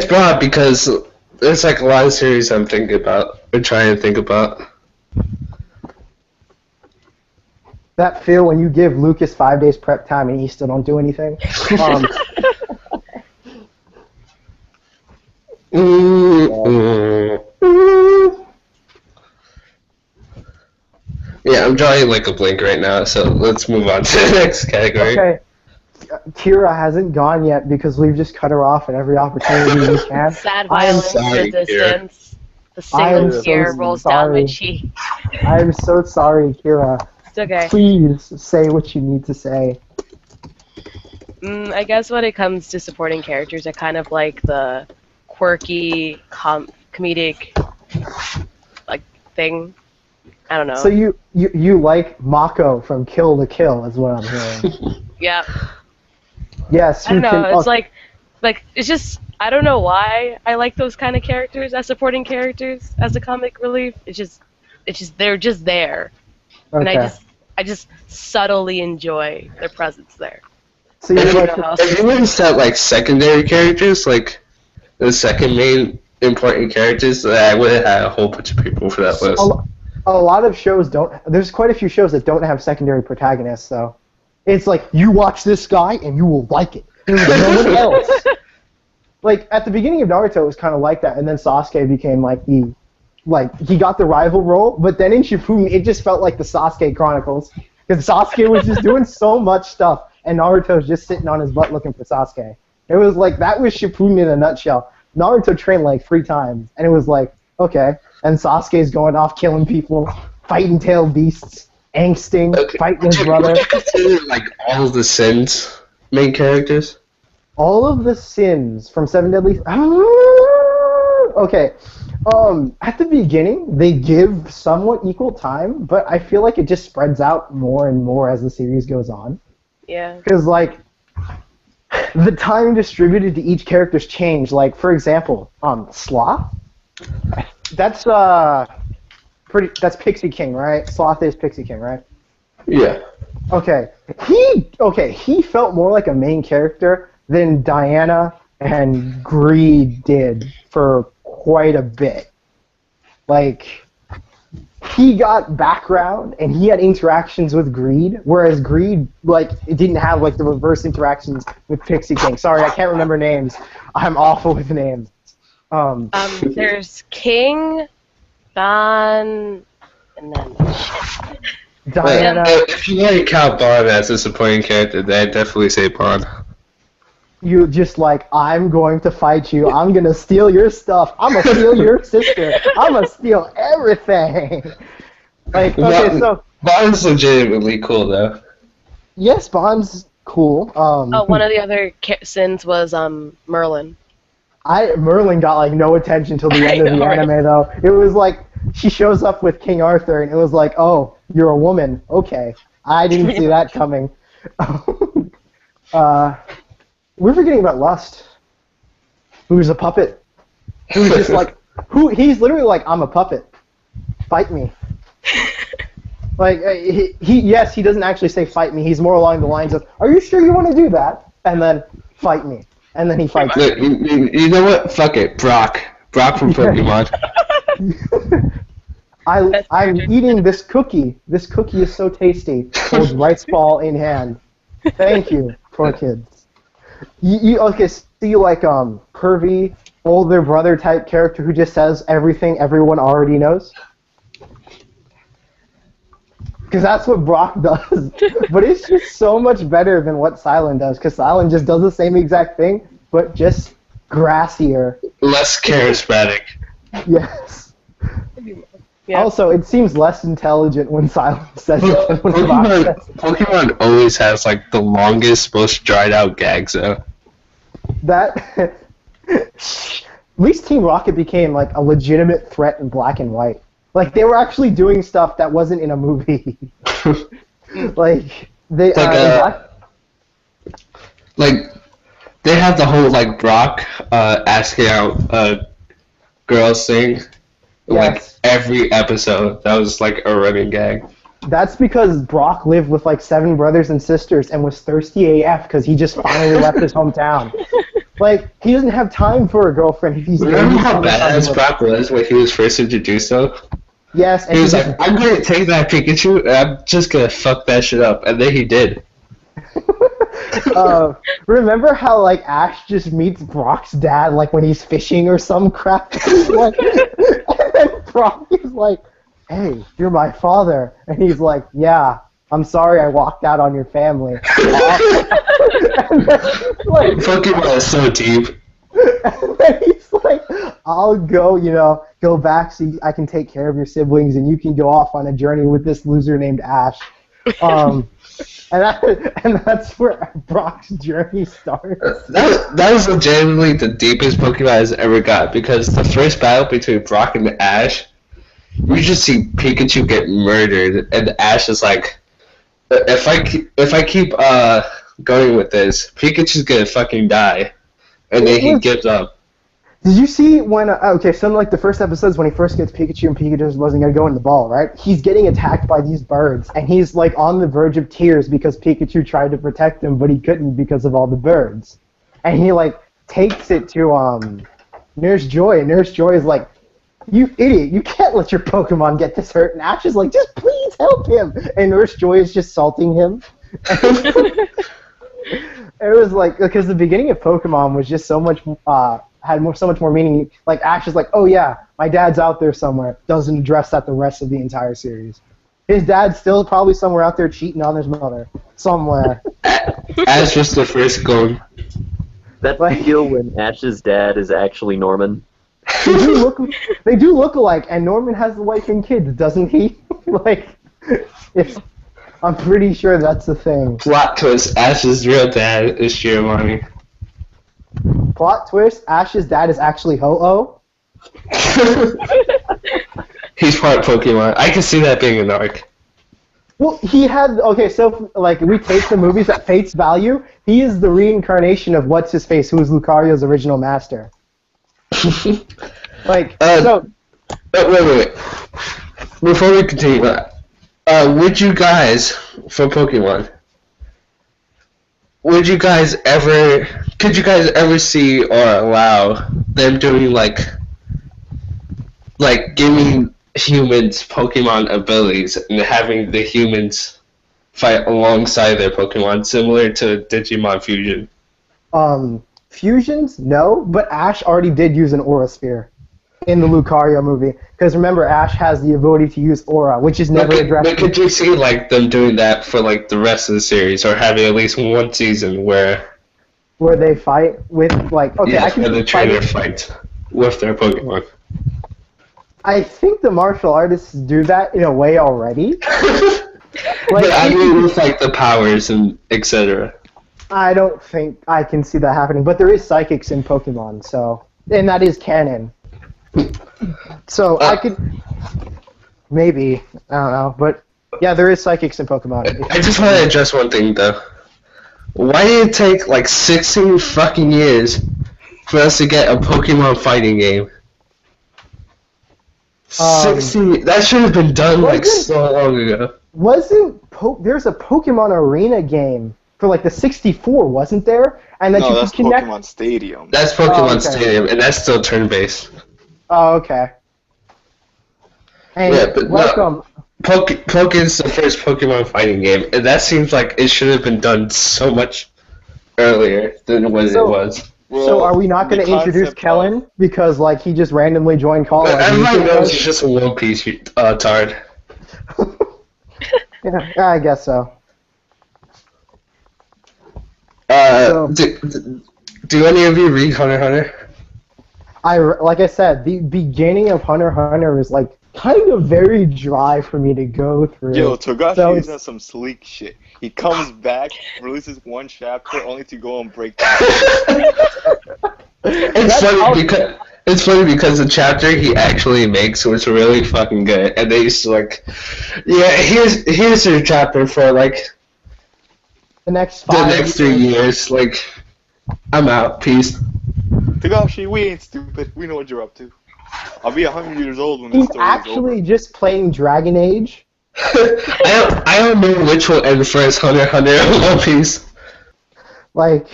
broad because there's like a lot of series I'm thinking about, or trying to think about. That feel when you give Lucas 5 days prep time and he still don't do anything? Yeah, I'm drawing like a blank right now, so let's move on to the next category. Okay. Kira hasn't gone yet because we've just cut her off at every opportunity we can. Sad I am violence sorry, in the distance. The I am single so tear rolls down my sorry. cheek. I am so sorry, Kira. It's okay. Please say what you need to say. I guess when it comes to supporting characters, I kind of like the quirky, comedic, like, thing. I don't know. So you like Mako from Kill the Kill is what I'm hearing. Yeah. Yes. I don't know. It's like it's just I don't know why I like those kind of characters as supporting characters as a comic relief. It's just they're just there, and I just subtly enjoy their presence there. So you like Have you noticed that like secondary characters, like the second main important characters, I would have had a whole bunch of people for that list. a lot of shows don't. There's quite a few shows that don't have secondary protagonists. So it's like you watch this guy and you will like it. There's no one else. Like at the beginning of Naruto, it was kind of like that, and then Sasuke became like he got the rival role. But then in Shippuden, it just felt like the Sasuke Chronicles because Sasuke was just doing so much stuff, and Naruto's just sitting on his butt looking for Sasuke. It was like that was Shippuden in a nutshell. Naruto trained like 3 times, and it was like okay, and Sasuke's going off killing people, fighting tailed beasts, angsting, fighting his brother. Would you consider like all of the Sins main characters? All of the sins from Seven Deadly... Okay. At the beginning, they give somewhat equal time, but I feel like it just spreads out more and more as the series goes on. Yeah. Because, like, the time distributed to each character's change. Like, for example, Sloth, that's Pixie King, right? Sloth is Pixie King, right? Yeah. Okay. He felt more like a main character than Diana and Greed did for quite a bit. Like, he got background and he had interactions with Greed, whereas Greed, like, it didn't have, like, the reverse interactions with Pixie King. Sorry, I can't remember names. I'm awful with names. There's King, Don, and then Diana. If you want to count Bond as a supporting character, then I'd definitely say Bond. You just like, I'm going to fight you. I'm going to steal your stuff. I'm going to steal your sister. I'm going to steal everything. Like, okay, so... Bond's legitimately cool, though. Yes, Bond's cool. one of the other sins was Merlin. Merlin got, like, no attention till the end of the anime, though. It was like, she shows up with King Arthur, and it was like, oh, you're a woman. Okay. I didn't see that coming. We're forgetting about Lust, who's a puppet. Who's just like, he's literally like, I'm a puppet. Fight me. Like, yes, he doesn't actually say fight me. He's more along the lines of, are you sure you want to do that? And then, fight me. And then he fights me. You know what? Fuck it. Brock from Pokemon. I'm eating this cookie. This cookie is so tasty. Holds rice ball in hand. Thank you, poor kids. Okay, so you like pervy, older brother type character who just says everything everyone already knows? Because that's what Brock does. But it's just so much better than what Silent does, because Silent just does the same exact thing, but just grassier. Less charismatic. Yes. Yeah. Also, it seems less intelligent when Silent says it than when Brock says it. Pokemon always has, like, the longest, most dried-out gags, though. That... At least Team Rocket became, like, a legitimate threat in Black and White. Like, they were actually doing stuff that wasn't in a movie. Like, they... they had the whole, like, Brock asking out girls thing. Like, Yes. every episode, that was, like, a running gag. That's because Brock lived with, like, 7 brothers and sisters and was thirsty AF because he just finally left his hometown. Like, he doesn't have time for a girlfriend if he's... Remember how badass Brock was when he was first introduced, though? Yes, and He was like, I'm gonna take that Pikachu, and I'm just gonna fuck that shit up. And then he did. Remember how, like, Ash just meets Brock's dad, like, when he's fishing or some crap? Like, and then Brock is like, hey, you're my father. And he's like, yeah, I'm sorry I walked out on your family. And then he's like, Pokemon is so deep. and then he's like, I'll go, go back so I can take care of your siblings and you can go off on a journey with this loser named Ash. And that's where Brock's journey starts. That was legitimately the deepest Pokemon has ever got, because the first battle between Brock and Ash, you just see Pikachu get murdered, and Ash is like, if I keep going with this, Pikachu's gonna fucking die, and then he gives up. Did you see when, some like the first episodes when he first gets Pikachu and Pikachu wasn't going to go in the ball, right? He's getting attacked by these birds, and he's like on the verge of tears because Pikachu tried to protect him, but he couldn't because of all the birds. And he like takes it to Nurse Joy, and Nurse Joy is like, you idiot, you can't let your Pokemon get this hurt. And Ash is like, just please help him. And Nurse Joy is just salting him. It was like, because the beginning of Pokemon was just so much... so much more meaning. Like, Ash is like, oh yeah, my dad's out there somewhere. Doesn't address that the rest of the entire series. His dad's still probably somewhere out there cheating on his mother. Somewhere. Ash was the first goal. That feel when Ash's dad is actually Norman. They do look alike, and Norman has the wife and kids, doesn't he? Like, I'm pretty sure that's the thing. Plot twist, Ash's real dad is Giovanni. Plot twist, Ash's dad is actually Ho-Oh. He's part Pokemon. I can see that being an arc. Well, he had okay. So like, we take the movies at face value. He is the reincarnation of what's his face, who was Lucario's original master. Like so. Wait. Before we continue, would you guys, for Pokemon, could you guys ever see or allow them doing like giving humans Pokemon abilities and having the humans fight alongside their Pokemon, similar to Digimon Fusion? Fusions, no, but Ash already did use an Aura Sphere in the Lucario movie. Because remember, Ash has the ability to use Aura, which is never addressed. But could you see like them doing that for like the rest of the series, or having at least one season where they fight with like I can the trainer fights with their Pokemon? I think the martial artists do that in a way already. But I mean with like the powers and etc. I don't think I can see that happening, but there is psychics in Pokemon, so and that is canon. So I could maybe, I don't know, but yeah, there is psychics in Pokemon. I just want to address one thing though. Why did it take like 16 fucking years for us to get a Pokemon fighting game? 16. That should have been done like so long ago. There's a Pokemon Arena game for like the 64, wasn't there? And that no, you that's could connect. Pokemon Stadium. That's Pokemon Stadium, and that's still turn-based. Oh, okay. And yeah, but welcome. No. Pokemon's the first Pokemon fighting game, and that seems like it should have been done so much earlier than when it was. Well, so are we not going to introduce Kellen because like he just randomly joined Call? Everybody knows he's just a One Piece tard. Yeah, I guess so. Do any of you read Hunter x Hunter? Like I said, the beginning of Hunter x Hunter is like kind of very dry for me to go through. Yo, Togashi does some sleek shit. He comes back, releases one chapter, only to go and break down. It's funny because the chapter he actually makes was really fucking good, and they used to like, yeah, here's your chapter for like the next 3 years. Like, I'm out. Peace. Togashi, we ain't stupid. We know what you're up to. I'll be 100 years old when this story is over. He's actually just playing Dragon Age. I don't know which will end first, Hunter x Hunter or One Piece. Like,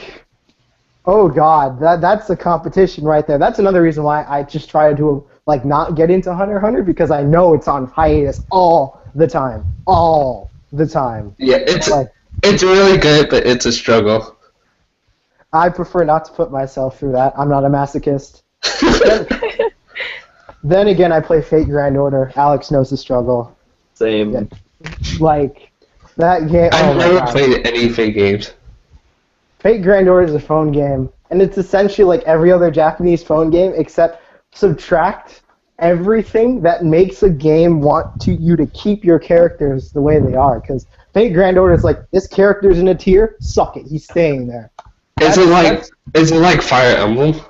oh god, that's the competition right there. That's another reason why I just try to like not get into Hunter x Hunter, because I know it's on hiatus all the time. Yeah, it's really good, but it's a struggle. I prefer not to put myself through that. I'm not a masochist. Then again, I play Fate Grand Order. Alex knows the struggle. Same. Yeah. Like, that game... I've never played any Fate games. Fate Grand Order is a phone game, and it's essentially like every other Japanese phone game, except subtract everything that makes a game want you to keep your characters the way they are. Because Fate Grand Order is like, this character's in a tier, suck it, he's staying there. Is it like Fire Emblem?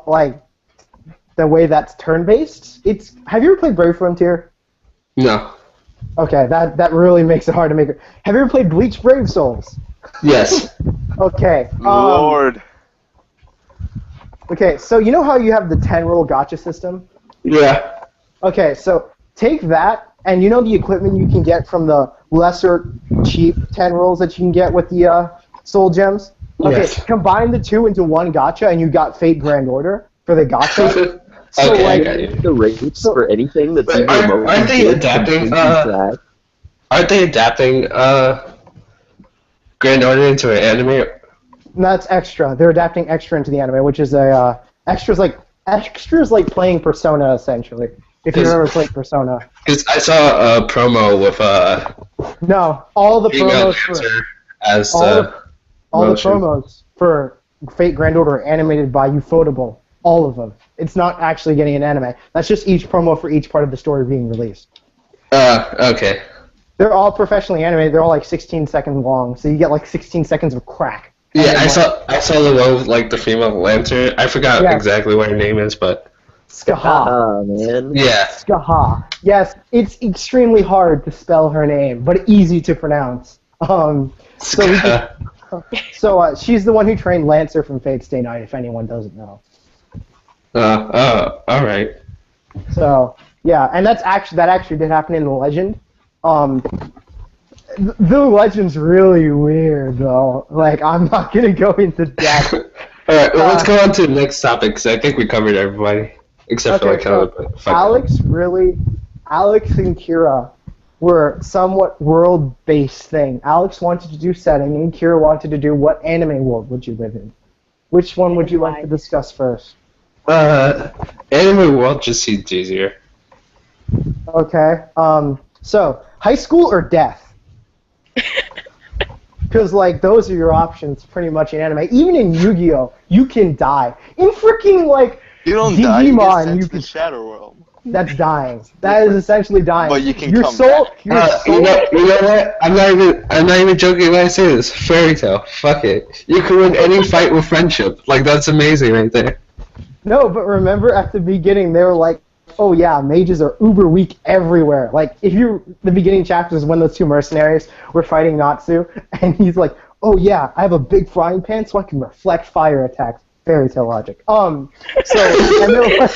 Like the way that's turn-based. Have you ever played Brave Frontier? No. Okay, that really makes it hard to make it. Have you ever played Bleach Brave Souls? Yes. Okay. Lord. Okay, so you know how you have the 10-roll gacha system? Yeah. Okay, so take that, and you know the equipment you can get from the lesser cheap 10 rolls that you can get with the soul gems? Okay, yes. Combine the two into one gacha, and you got Fate Grand Order for the gacha. So okay, like, the rates for anything that's even remotely aren't they adapting? Aren't they adapting Grand Order into an anime? That's extra. They're adapting extra into the anime, which is a extras like playing Persona essentially. If you've ever played Persona. Because I saw a promo with no, all the promos all the promos for Fate Grand Order are animated by Ufotable. All of them. It's not actually getting an anime. That's just each promo for each part of the story being released. Okay. They're all professionally animated. They're all like 16 seconds long, so you get like 16 seconds of crack Yeah, I saw the one with like the female lancer. I forgot Yeah. exactly what her name is, but Skaha. Oh man. yeah. Skaha. Yes, it's extremely hard to spell her name, but easy to pronounce. So she's the one who trained Lancer from Fate Stay Night, if anyone doesn't know. All right. So yeah, and that actually did happen in the legend. The legend's really weird though. Like I'm not gonna go into depth. All right, well, let's go on to the next topic because I think we covered everybody except for like Alex and Kira were somewhat world-based thing. Alex wanted to do setting, and Kira wanted to do what anime world would you live in. Which one would you like to discuss first? Anime world just seems easier. Okay. So high school or death? Because like those are your options pretty much in anime. Even in Yu-Gi-Oh, you can die. In freaking like You don't Digimon, die. You get sent you to can. the Shadow Realm. That's dying. That is essentially dying. But you can your come soul, back. Your soul. You know what? I'm not even joking when I say this. Fairy Tail. Fuck it. You can win any fight with friendship. Like that's amazing right there. No, but remember at the beginning they were like, oh yeah, mages are uber weak everywhere. Like if the beginning chapters when those two mercenaries were fighting Natsu, and he's like, oh yeah, I have a big frying pan so I can reflect fire attacks. Fairy Tail logic. And they're like,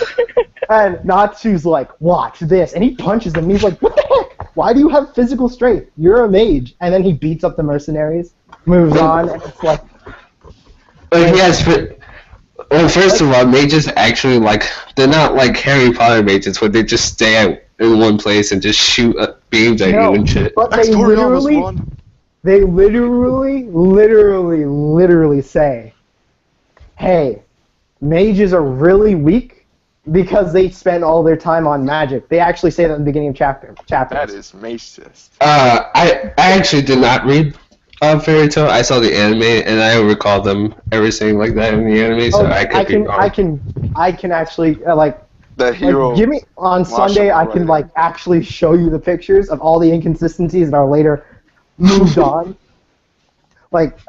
and Natsu's like, watch this, and he punches them. And he's like, what the heck? Why do you have physical strength? You're a mage. And then he beats up the mercenaries, moves on, and it's like. Yes, but well, first of all, mages actually like they're not like Harry Potter mages where they just stay in one place and just shoot beams at you and shit. But they literally say, hey, mages are really weak because they spend all their time on magic. They actually say that in the beginning of chapters. That is racist. I actually did not read Fairy Tail. I saw the anime and I don't recall them ever saying like that in the anime, so I could be wrong. I can actually like. The hero. Give me on Sunday. I can like actually show you the pictures of all the inconsistencies that are later moved on. Like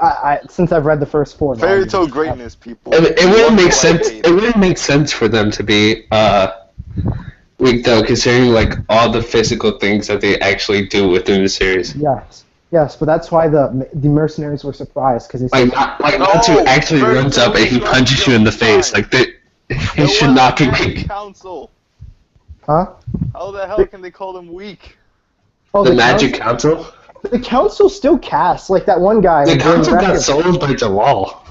since I've read the first 4. Fairy Tail greatness, people. It wouldn't make sense. It wouldn't make sense for them to be weak though, considering like all the physical things that they actually do within the series. Yes, but that's why the mercenaries were surprised because they said Natsu actually runs up and he punches you in the face. Like he should not be weak. Council. Huh? How the hell can they call them weak? Oh, the Magic Council? The council still casts, like that one guy. The council got sold by Jalal.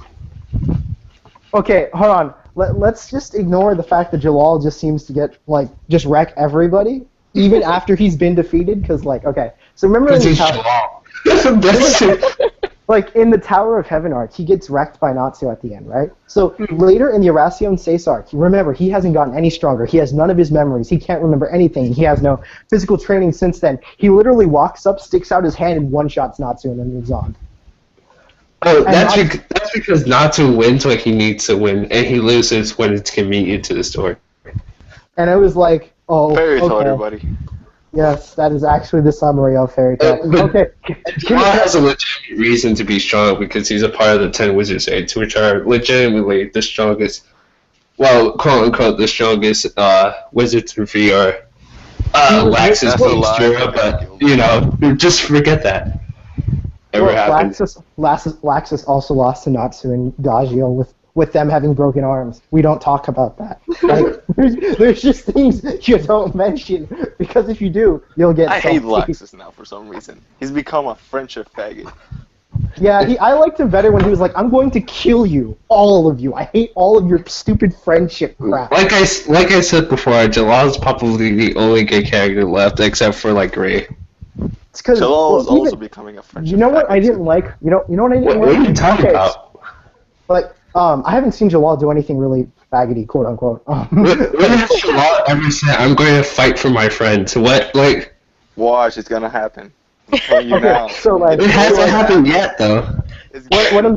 Okay, hold on. Let's just ignore the fact that Jalal just seems to get, like, just wreck everybody, even after he's been defeated, because, like, okay. So remember in the Tower... Like, in the Tower of Heaven arc, he gets wrecked by Natsu at the end, right? So later in the Erasion Seis arc, remember, he hasn't gotten any stronger. He has none of his memories. He can't remember anything. He has no physical training since then. He literally walks up, sticks out his hand, and one-shots Natsu and then moves on. Oh, that's because Natsu wins when he needs to win, and he loses when it's convenient to the story. And I was like, oh, Fairy Tail, okay. everybody. Yes, that is actually the summary of Fairy Tail. Okay. Jalal has a legitimate reason to be strong because he's a part of the 10 Wizards Age, which are legitimately the strongest, well, quote-unquote, the strongest wizards in VR. Laxus beats Jura, but, you know, just forget that. Laxus also lost to Natsu and Gagio with them having broken arms. We don't talk about that. Like, there's just things you don't mention, because if you do, you'll get I hate salty. Laxus now for some reason. He's become a friendship faggot. Yeah, I liked him better when he was like, I'm going to kill you, all of you. I hate all of your stupid friendship crap. Like I said before, Jalal's probably the only gay character left, except for, like, Ray. It's because Jalal is also becoming a friendship You know what faggot, I didn't too. like? You know what I didn't like? What are you talking about? Like, I haven't seen Jalal do anything really faggoty, quote unquote. When has Jalal ever said, "I'm going to fight for my friends"? What, like? Watch, it's gonna happen. I'm telling you now. So like, It hasn't happened yet, though. what I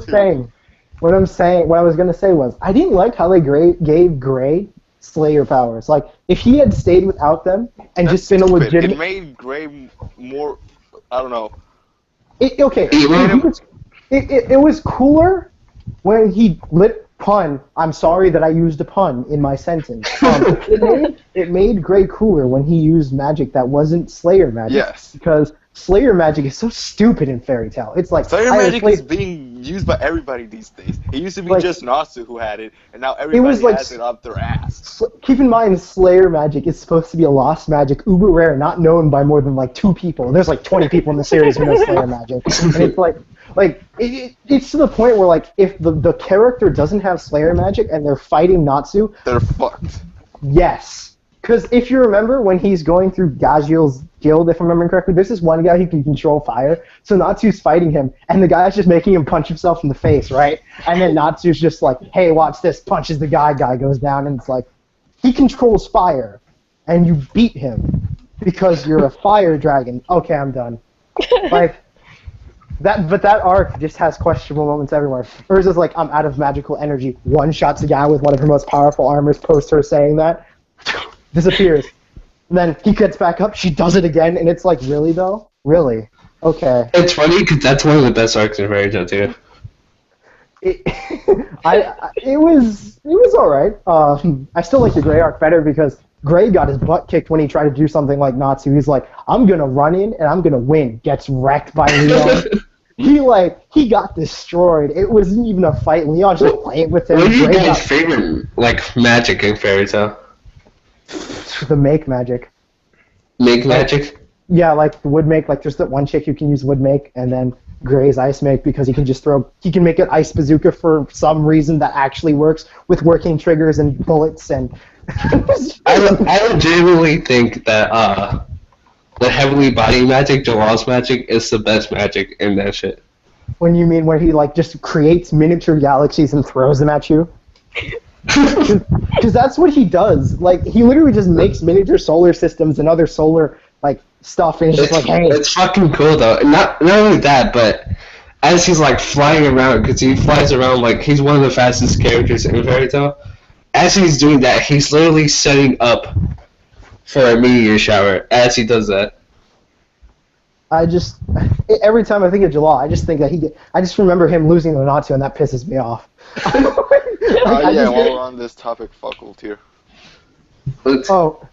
was gonna say was, I didn't like how they gave Gray Slayer powers. Like, if he had stayed without them and That's just been a stupid. legitimate, It made Gray more. I don't know. it was cooler when he lit pun, I'm sorry that I used a pun in my sentence. It made Gray cooler when he used magic that wasn't Slayer magic. Yes. Because Slayer magic is so stupid in Fairy Tail. It's like Slayer magic is being used by everybody these days. It used to be like, just Natsu who had it, and now everybody like, has it up their ass. Keep in mind, Slayer magic is supposed to be a lost magic, uber rare, not known by more than like 2 people. There's like 20 people in the series who know Slayer magic, and it's it's to the point where like if the character doesn't have Slayer magic and they're fighting Natsu, They're fucked. yes. Because if you remember when he's going through Gajiel's guild, if I'm remembering correctly, there's this one guy who can control fire. So Natsu's fighting him, and the guy's just making him punch himself in the face, right? And then Natsu's just like, hey, watch this, punches the guy goes down, and it's like, he controls fire, and you beat him because you're a fire dragon. Okay, I'm done. Like, but that arc just has questionable moments everywhere. Hers is like, I'm out of magical energy, one-shots a guy with one of her most powerful armors, post her saying that, disappears. And then he gets back up, she does it again, and it's like, really though? Really? Okay. It's funny because that's one of the best arcs in Fairy Tail too. It was alright. I still like the Gray arc better because Gray got his butt kicked when he tried to do something like Natsu. He's like, I'm gonna run in and I'm gonna win. Gets wrecked by Leon. He got destroyed. It wasn't even a fight. Leon just playing with him. What do you guys' favorite magic in Fairy Tail? The make magic. Make magic? Yeah, like the wood make, like there's that one chick who can use wood make, and then Gray's ice make because he can make an ice bazooka for some reason that actually works with working triggers and bullets and. I legitimately think that the heavily body magic, Jalal's magic, is the best magic in that shit. When you mean where he like just creates miniature galaxies and throws them at you? Because that's what he does. Like he literally just makes miniature solar systems and other solar like stuff, and he's just like, hey. It's fucking cool though. Not only that, but as he's like flying around, because he flies around like he's one of the fastest characters in Fairy Tail. As he's doing that, he's literally setting up for a meteor shower as he does that. Every time I think of Jalal, I just think that I just remember him losing to Natsu, and that pisses me off. While we're on this topic, fuck ult here. Oh,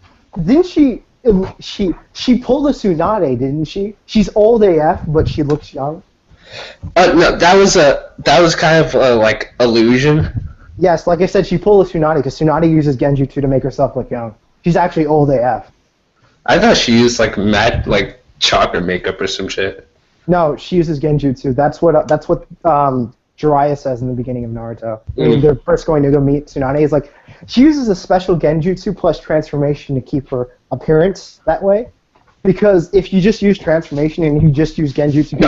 didn't she pulled a Tsunade, didn't she? She's old AF, but she looks young. No, that was kind of like illusion. Yes, like I said, she pulled a Tsunade because Tsunade uses Genjutsu to make herself look young. She's actually old AF. I thought she used like chocolate makeup or some shit. No, she uses Genjutsu. That's what Jiraiya says in the beginning of Naruto. When they're first going to go meet Tsunade, he's like, she uses a special Genjutsu plus transformation to keep her appearance that way. Because if you just use transformation and you just use Genjutsu,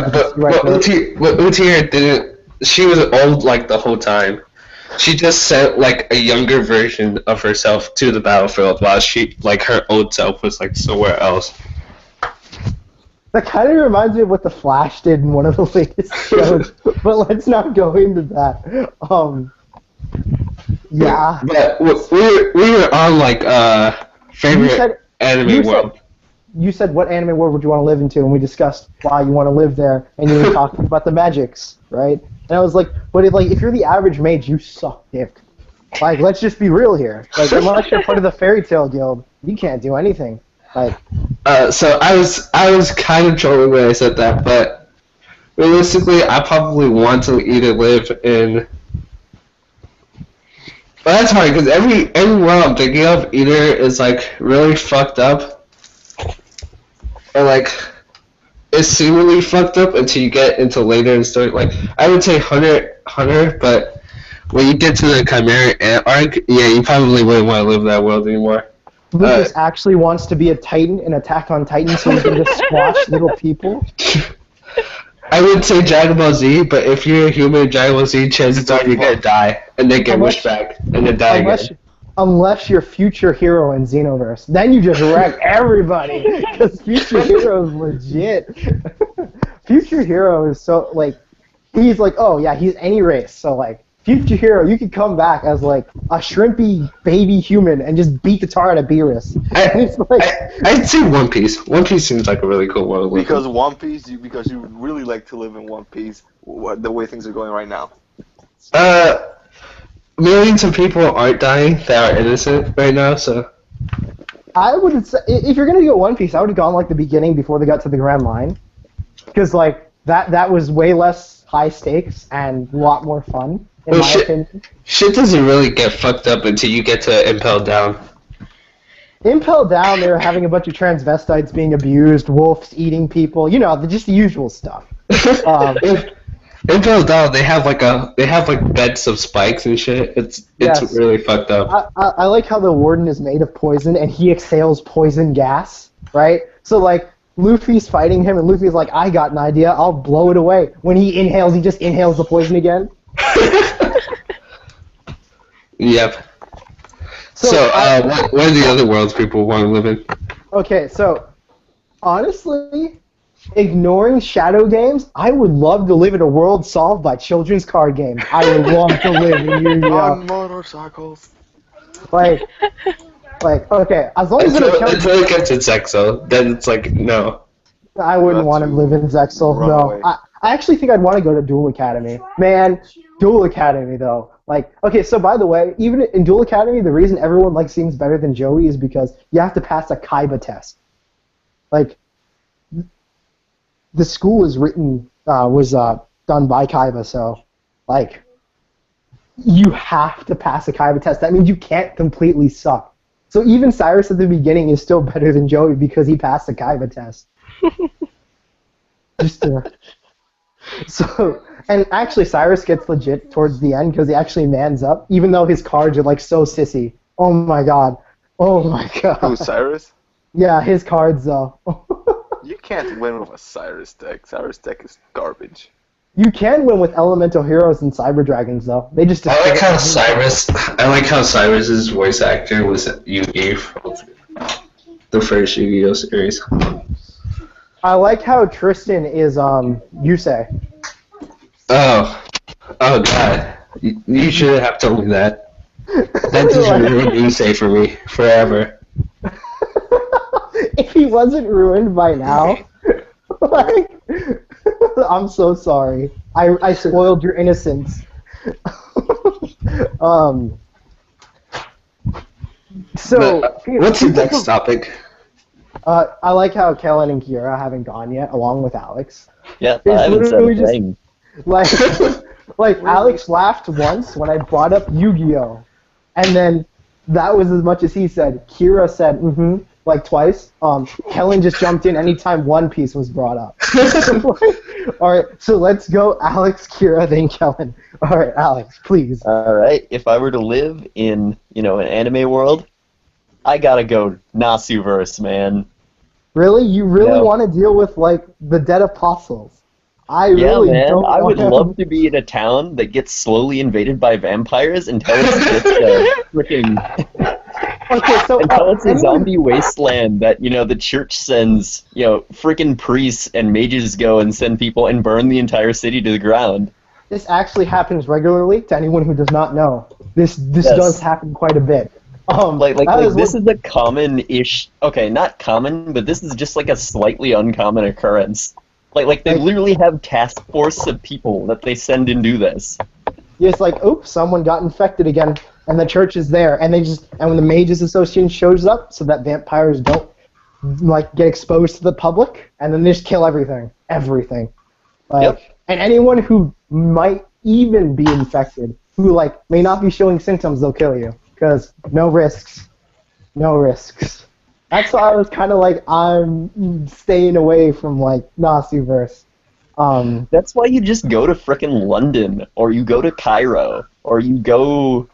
Uchiha didn't. She was old like the whole time. She just sent like a younger version of herself to the battlefield while she like her old self was like somewhere else. That kind of reminds me of what the Flash did in one of the latest shows, but let's not go into that. Yeah. But we were on like favorite anime world. You said what anime world would you want to live into, and we discussed why you want to live there, and you were talking about the magics, right? And I was like, but if you're the average mage, you suck dick. Like, let's just be real here. Like, unless you're part of the Fairy Tail Guild, you can't do anything. Like. So I was kind of trolling when I said that, but realistically, I probably want to either live in. But that's hard because every world I'm thinking of either is like really fucked up, or like is seemingly fucked up until you get into later and start like I would say Hunter, but when you get to the Chimera arc, yeah, you probably wouldn't want to live in that world anymore. Lucas actually wants to be a Titan in Attack on Titan so he can just squash little people. I would say Dragon Ball Z, but if you're a human in Dragon Ball Z, chances are you're gonna die and then get wished back and then die again. Unless you're Future Hero in Xenoverse, then you just wreck everybody because Future Hero is legit. Future Hero is so like he's like he's any race, so like Future Hero, you could come back as like a shrimpy baby human and just beat the tar out of Beerus. I'd say One Piece. One Piece seems like a really cool world. Because One Piece, because you really like to live in One Piece, the way things are going right now. Millions of people aren't dying that are innocent right now, so. I would say, if you're gonna go One Piece, I would have gone like the beginning before they got to the Grand Line, because like that was way less high stakes and a lot more fun in my opinion. Shit doesn't really get fucked up until you get to Impel Down. Impel Down, they were having a bunch of transvestites being abused, wolves eating people, just the usual stuff. Impel Down, they have beds of spikes and shit. It's Yes. really fucked up. I like how the warden is made of poison and he exhales poison gas, right? So like Luffy's fighting him and Luffy's like, I got an idea, I'll blow it away. When he inhales, he just inhales the poison again. Yep. So, what are the other worlds people want to live in? Okay, so honestly, ignoring shadow games, I would love to live in a world solved by children's card games. I would love to live in Yu-Gi-Oh! On motorcycles. Like, okay, as long as it accounts, Until it gets to Zexo, then it's like, no. I wouldn't want to live in Zexal. Run No, away. I actually think I'd want to go to Duel Academy. Man, Duel Academy though. Like, okay, so by the way, even in Duel Academy, the reason everyone seems better than Joey is because you have to pass a Kaiba test. Like, the school was done by Kaiba, so like, you have to pass a Kaiba test. That means you can't completely suck. So even Cyrus at the beginning is still better than Joey because he passed the Kaiba test. So, and actually Cyrus gets legit towards the end because he actually mans up, even though his cards are like so sissy. Oh my god. Who, Cyrus? Yeah, his cards though. You can't win with a Cyrus deck. Cyrus deck is garbage. You can win with Elemental Heroes and Cyber Dragons though. They just I like how Cyrus's voice actor was Yugi from the first Yu-Gi-Oh series. I like how Tristan is Yusei. Oh god. You shouldn't have told me that. That just ruined Yusei for me forever. If he wasn't ruined by now, like, I'm so sorry. I spoiled your innocence. What's the next topic? I like how Kellen and Kira haven't gone yet, along with Alex. Yeah, It's I haven't said literally a just- thing. Like Alex laughed once when I brought up Yu-Gi-Oh, and then that was as much as he said. Kira said like twice. Kellen just jumped in anytime One Piece was brought up. All right, so let's go, Alex, Kira, then Kellen. All right, Alex, please. All right, if I were to live in, an anime world, I gotta go Nasuverse, man. Really, you really No. want to deal with like the dead apostles? I Yeah, really man, don't. I would want love to be in a town that gets slowly invaded by vampires until it's just freaking... Okay, so Until it's a anyone- zombie wasteland that, the church sends, freaking priests and mages go and send people and burn the entire city to the ground. This actually happens regularly. To anyone who does not know, this Yes. does happen quite a bit. This is a common-ish... Okay, not common, but this is just like a slightly uncommon occurrence. They literally have task force of people that they send and do this. It's like, oops, someone got infected again, and the church is there, and when the Mages Association shows up, so that vampires don't get exposed to the public, and then they just kill everything. Yep. And anyone who might even be infected, who may not be showing symptoms, they'll kill you, because no risks. That's why I was kind of I'm staying away from Nasuverse. That's why you just go to frickin' London, or you go to Cairo, or you go,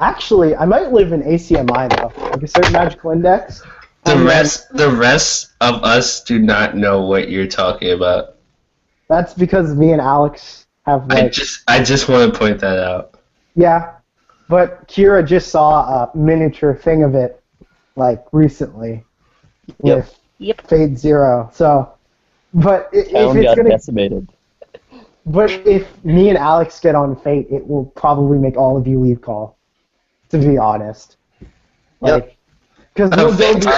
Actually, I might live in ACMI though, like a certain magical index. The rest of us do not know what you're talking about. That's because me and Alex have I just want to point that out. Yeah, but Kira just saw a miniature thing of it recently with Fate Zero. So, but if Town it's got gonna, decimated. but if me and Alex get on Fate, it will probably make all of you leave call. To be honest, Yep. because I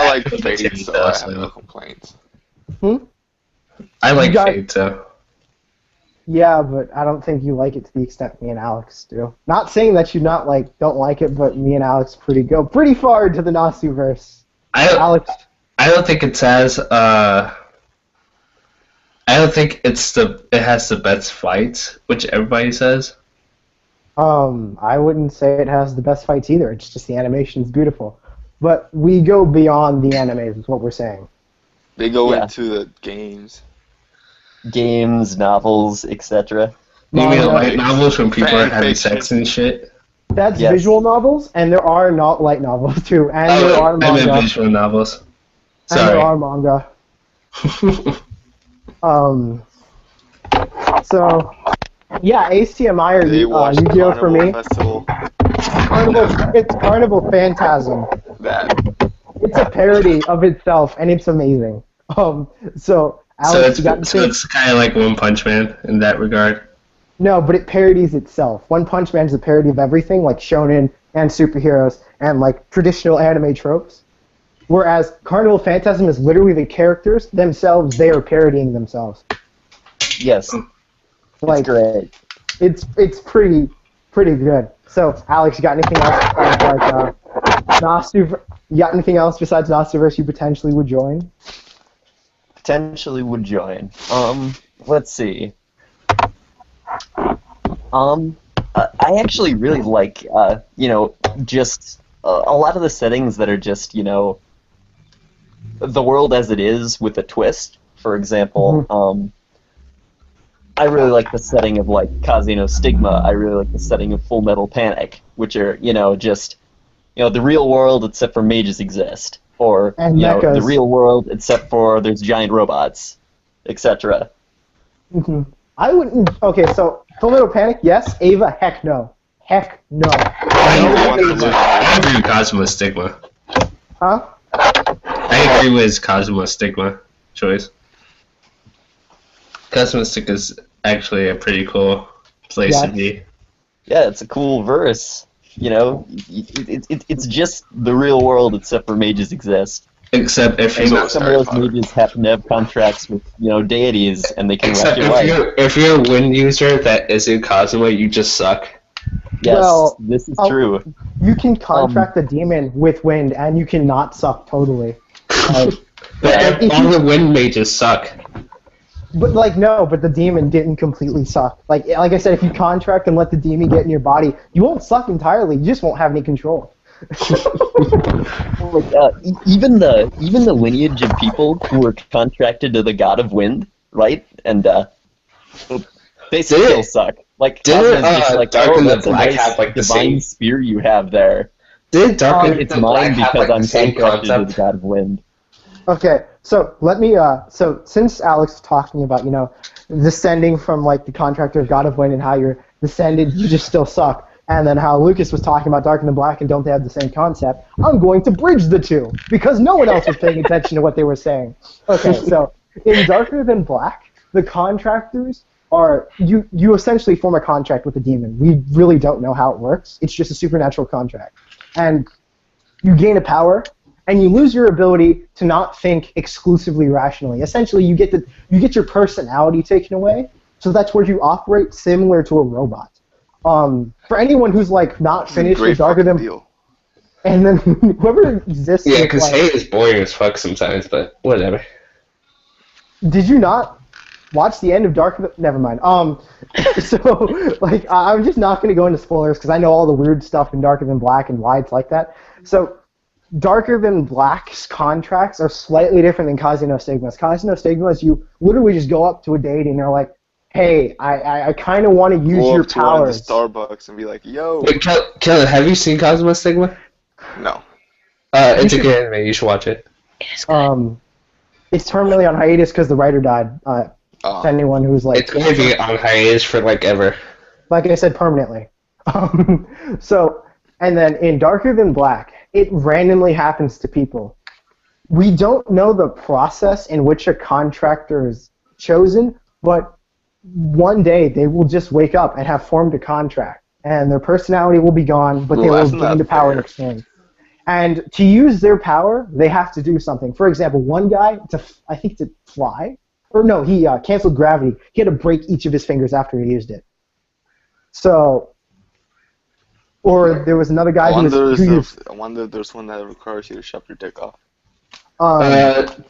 like Fate, Fate so I have does, no though. complaints. I like You got- Fate, so. Yeah, but I don't think you like it to the extent me and Alex do. Not saying that you don't like it, but me and Alex go pretty far into the Nasu-verse. I don't, Alex, I don't think it has I don't think it has the best fights, which everybody says. I wouldn't say it has the best fights either. It's just the animation's beautiful. But we go beyond the animes, is what we're saying. They go Yeah. into the games. Games, novels, etc. You mean Manga. light novels when people are Fan having fiction. sex and shit? That's Yes. visual novels, and there are not light novels too, and there are I meant manga, visual novels. and there Sorry. are manga. So, yeah, ACMI or They watch Yu-Gi-Oh for me. Festival. It's Carnival Phantasm. That. It's a parody of itself, and it's amazing. So Alex, you got to So think. it's kind of like One Punch Man in that regard. No, but it parodies itself. One Punch Man is a parody of everything, like shonen and superheroes and like traditional anime tropes. Whereas Carnival Phantasm is literally the characters themselves. They are parodying themselves. Yes, Like great. it's pretty good. So Alex, you got anything else besides Nasu? You got anything else besides Nasuverse you potentially would join? Potentially would join. Let's see. I actually really like, just a lot of the settings that are just, the world as it is with a twist. For example, I really like the setting of, like, Kazuno Stigma. I really like the setting of Full Metal Panic, which are, the real world except for mages exist. Or, And the mechas. real world except for there's giant robots, etc. I wouldn't. Okay, so Full Metal Panic, yes. Ava, heck no. Heck no. Nobody wants to live I agree with Cosmo Stigma. Huh? I agree with Cosmo Stigma choice. Cosmo Stigma is actually a pretty cool place to Yes. be. Yeah, it's a cool verse. It's just the real world except for mages exist. Except if It's you always Some of those Father. mages happen to have contracts with, deities, and they can wreck except your life. if you're a wind user that isn't Cosmo, you just suck. Yes, Well, this is oh, true. You can contract the demon with wind, and you cannot suck totally. Like, But if all you- the wind mages suck. but no, but the demon didn't completely suck. Like I said, if you contract and let the demon get in your body, you won't suck entirely. You just won't have any control. Even the lineage of people who were contracted to the god of wind, right? And they still suck. Like Didn't, Cosmo's just like, Dark oh, and the that's a Black nice have, like, the divine same- spear you have there. Did Dark and It's the Black mine have because like I'm the same contracted to the concept? god of wind. Okay, so let me. So since Alex was talking about descending from like the contractor of God of Wind and how you're descended, you just still suck, and then how Lucas was talking about Dark and the Black and don't they have the same concept? I'm going to bridge the two because no one else was paying attention to what they were saying. Okay, so in Darker Than Black, the contractors are you essentially form a contract with a demon. We really don't know how it works. It's just a supernatural contract, and you gain a power. And you lose your ability to not think exclusively rationally. Essentially, you get your personality taken away. So that's where you operate similar to a robot. For anyone who's like not finished Great with Darker fucking Than, deal. and then whoever exists. Yeah, with, because like, hate is boring as fuck sometimes, but whatever. Did you not watch the end of Never mind. So like I'm just not going to go into spoilers because I know all the weird stuff in Darker Than Black and why it's like that. So. Darker Than Black's contracts are slightly different than Kazuno Stigma's. Kazuno Stigma's, you literally just go up to a deity and you're like, hey, I kind of want to use Go your up to one of the powers. Starbucks and be like, yo. Wait, Kellen, have you seen Cosmo Stigma? No. It's a good anime. You should watch it. It is good. It's terminally on hiatus because the writer died. To anyone who's like, It's going to be on hiatus for like ever. like I said, permanently. So, and then in Darker Than Black, it randomly happens to people. We don't know the process in which a contractor is chosen, but one day they will just wake up and have formed a contract, and their personality will be gone, but they Well, will that's not gain the power in fair. exchange. And to use their power, they have to do something. For example, one guy, I think to fly, or no, he canceled gravity. He had to break each of his fingers after he used it. So, or there was another guy I who wonder if there's one that requires you to shove your dick off.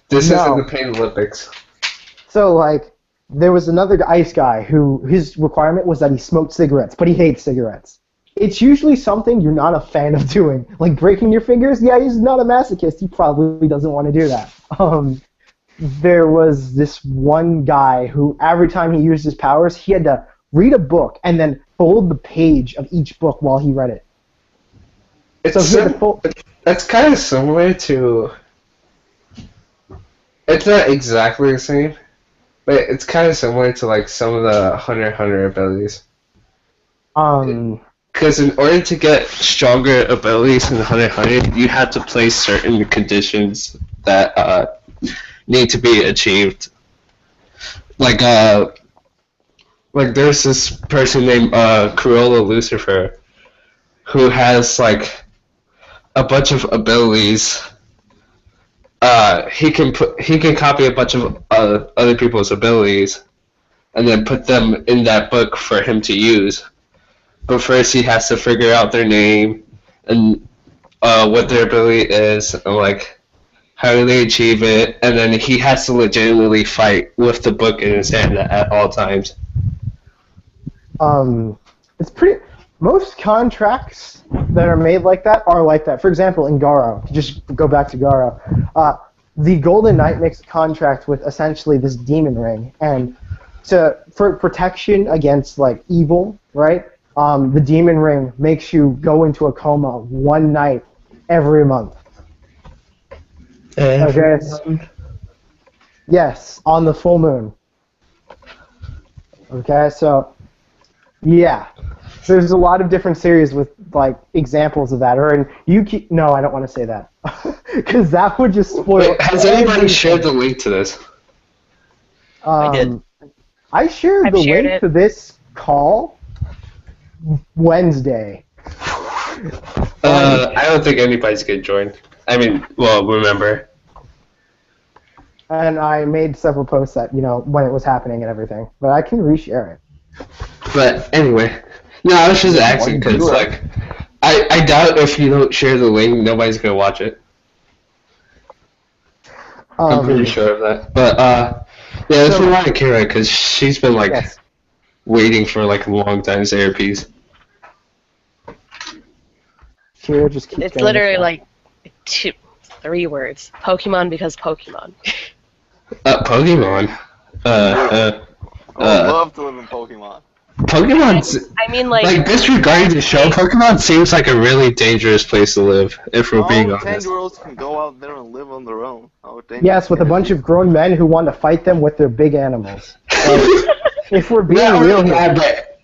This no. isn't the Pain Olympics. So, like, there was another ice guy who his requirement was that he smoked cigarettes, but he hates cigarettes. It's usually something you're not a fan of doing. Like breaking your fingers, yeah, he's not a masochist. He probably doesn't want to do that. There was this one guy who every time he used his powers, he had to read a book and then fold the page of each book while he read it. It's kind of similar to... It's not exactly the same, but it's kind of similar to like some of the Hunter x Hunter abilities. Because in order to get stronger abilities in Hunter x Hunter, you have to place certain conditions that need to be achieved. Like there's this person named Cruella Lucifer, who has like a bunch of abilities. He can copy a bunch of other people's abilities, and then put them in that book for him to use. But first, he has to figure out their name and what their ability is, and like how do they achieve it, and then he has to legitimately fight with the book in his hand at all times. It's pretty. Most contracts that are made like that are like that. For example, in Garo, just go back to Garo, the Golden Knight makes a contract with essentially this demon ring, and for protection against like evil, right? The demon ring makes you go into a coma one night every month. Okay. Yes, on the full moon. Okay, so yeah, there's a lot of different series with like examples of that. No, I don't want to say that because that would just spoil. Wait, has anybody shared the link to this? I did. I shared the link to this call Wednesday. I don't think anybody's gonna join. I mean, well, remember. And I made several posts that, when it was happening and everything. But I can reshare it. But anyway, no, I was just asking because, like, I doubt if you don't share the link, nobody's gonna watch it. I'm pretty sure of that. But yeah, let's move on to Kira because she's been like waiting for like a long time to say her piece. Kira just keeps. It's literally like 3 words. Pokemon because Pokemon. Pokemon. I would love to live in Pokemon. Pokemon's. I mean, like disregarding the show, Pokemon seems like a really dangerous place to live, if we're being honest. 10-year-olds can go out there and live on their own. Yes, with a bunch of grown men who want to fight them with their big animals. If we're being real here.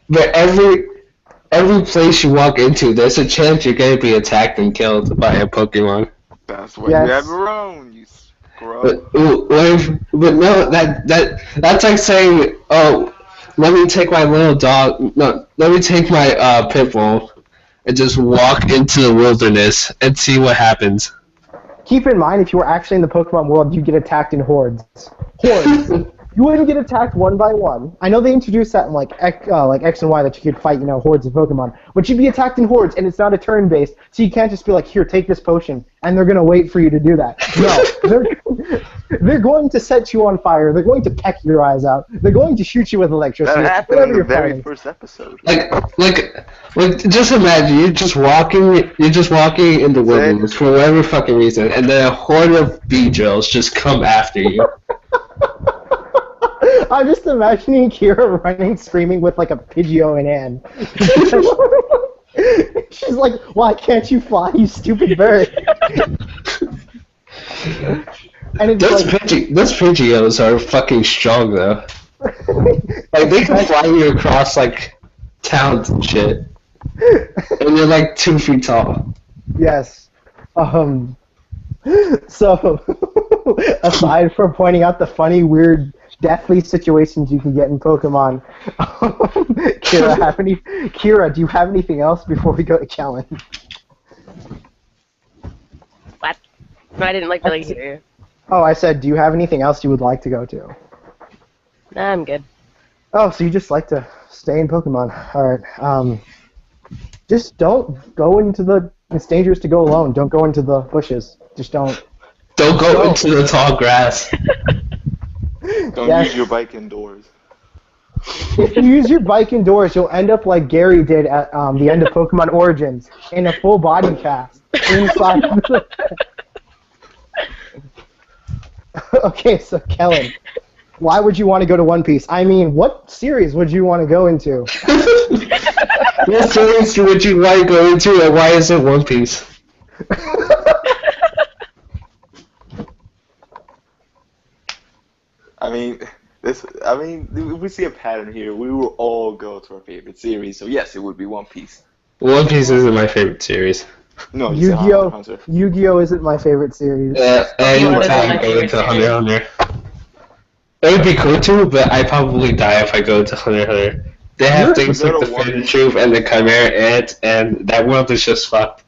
But every place you walk into, there's a chance you're going to be attacked and killed by a Pokemon. That's why you have your own, you scrub. But no, that's like saying, oh, let me take my little dog, no, let me take my pit bull and just walk into the wilderness and see what happens. Keep in mind, if you were actually in the Pokemon world, you'd get attacked in hordes. Hordes. You wouldn't get attacked one by one. I know they introduced that in like X and Y that you could fight, hordes of Pokemon. But you'd be attacked in hordes, and it's not a turn-based, so you can't just be like, here, take this potion, and they're gonna wait for you to do that. No, they're going to set you on fire. They're going to peck your eyes out. They're going to shoot you with electricity. That happened in the very first episode. Like, just imagine you're just walking in the wilderness for whatever fucking reason, and then a horde of Beedrills just come after you. I'm just imagining Kira running, screaming with like a Pidgeot in hand. She's like, "Why can't you fly, you stupid bird?" And it's those Pidgeots are fucking strong though. Like they can fly you across like towns and shit, and they're like 2 feet tall. Yes. So, aside from pointing out the funny, weird, deathly situations you can get in Pokemon, Kira, do you have anything else before we go to challenge? what? No, I didn't really hear you. Oh, I said, do you have anything else you would like to go to? Nah, I'm good. Oh, so you just like to stay in Pokemon. Alright. Just don't go into the... It's dangerous to go alone. Don't go into the bushes. Just don't. Don't go into the tall grass. Don't Yes. use your bike indoors. If you use your bike indoors, you'll end up like Gary did at the end of Pokemon Origins, in a full body cast inside. Okay, so Kellen, why would you want to go to One Piece? I mean, what series would you want to go into? What series would you like to go into, and why is it One Piece? I mean, we see a pattern here. We will all go to our favorite series. So yes, it would be One Piece. One Piece isn't my favorite series. No, you said Hunter Yu-Gi-Oh! x Hunter. Yu-Gi-Oh! Isn't my favorite series. Anytime I go into Hunter x Hunter. It would be cool too, but I'd probably die if I go to Hunter x Hunter. They have things like the Phantom Troop and the Chimera Ant, and that world is just fucked.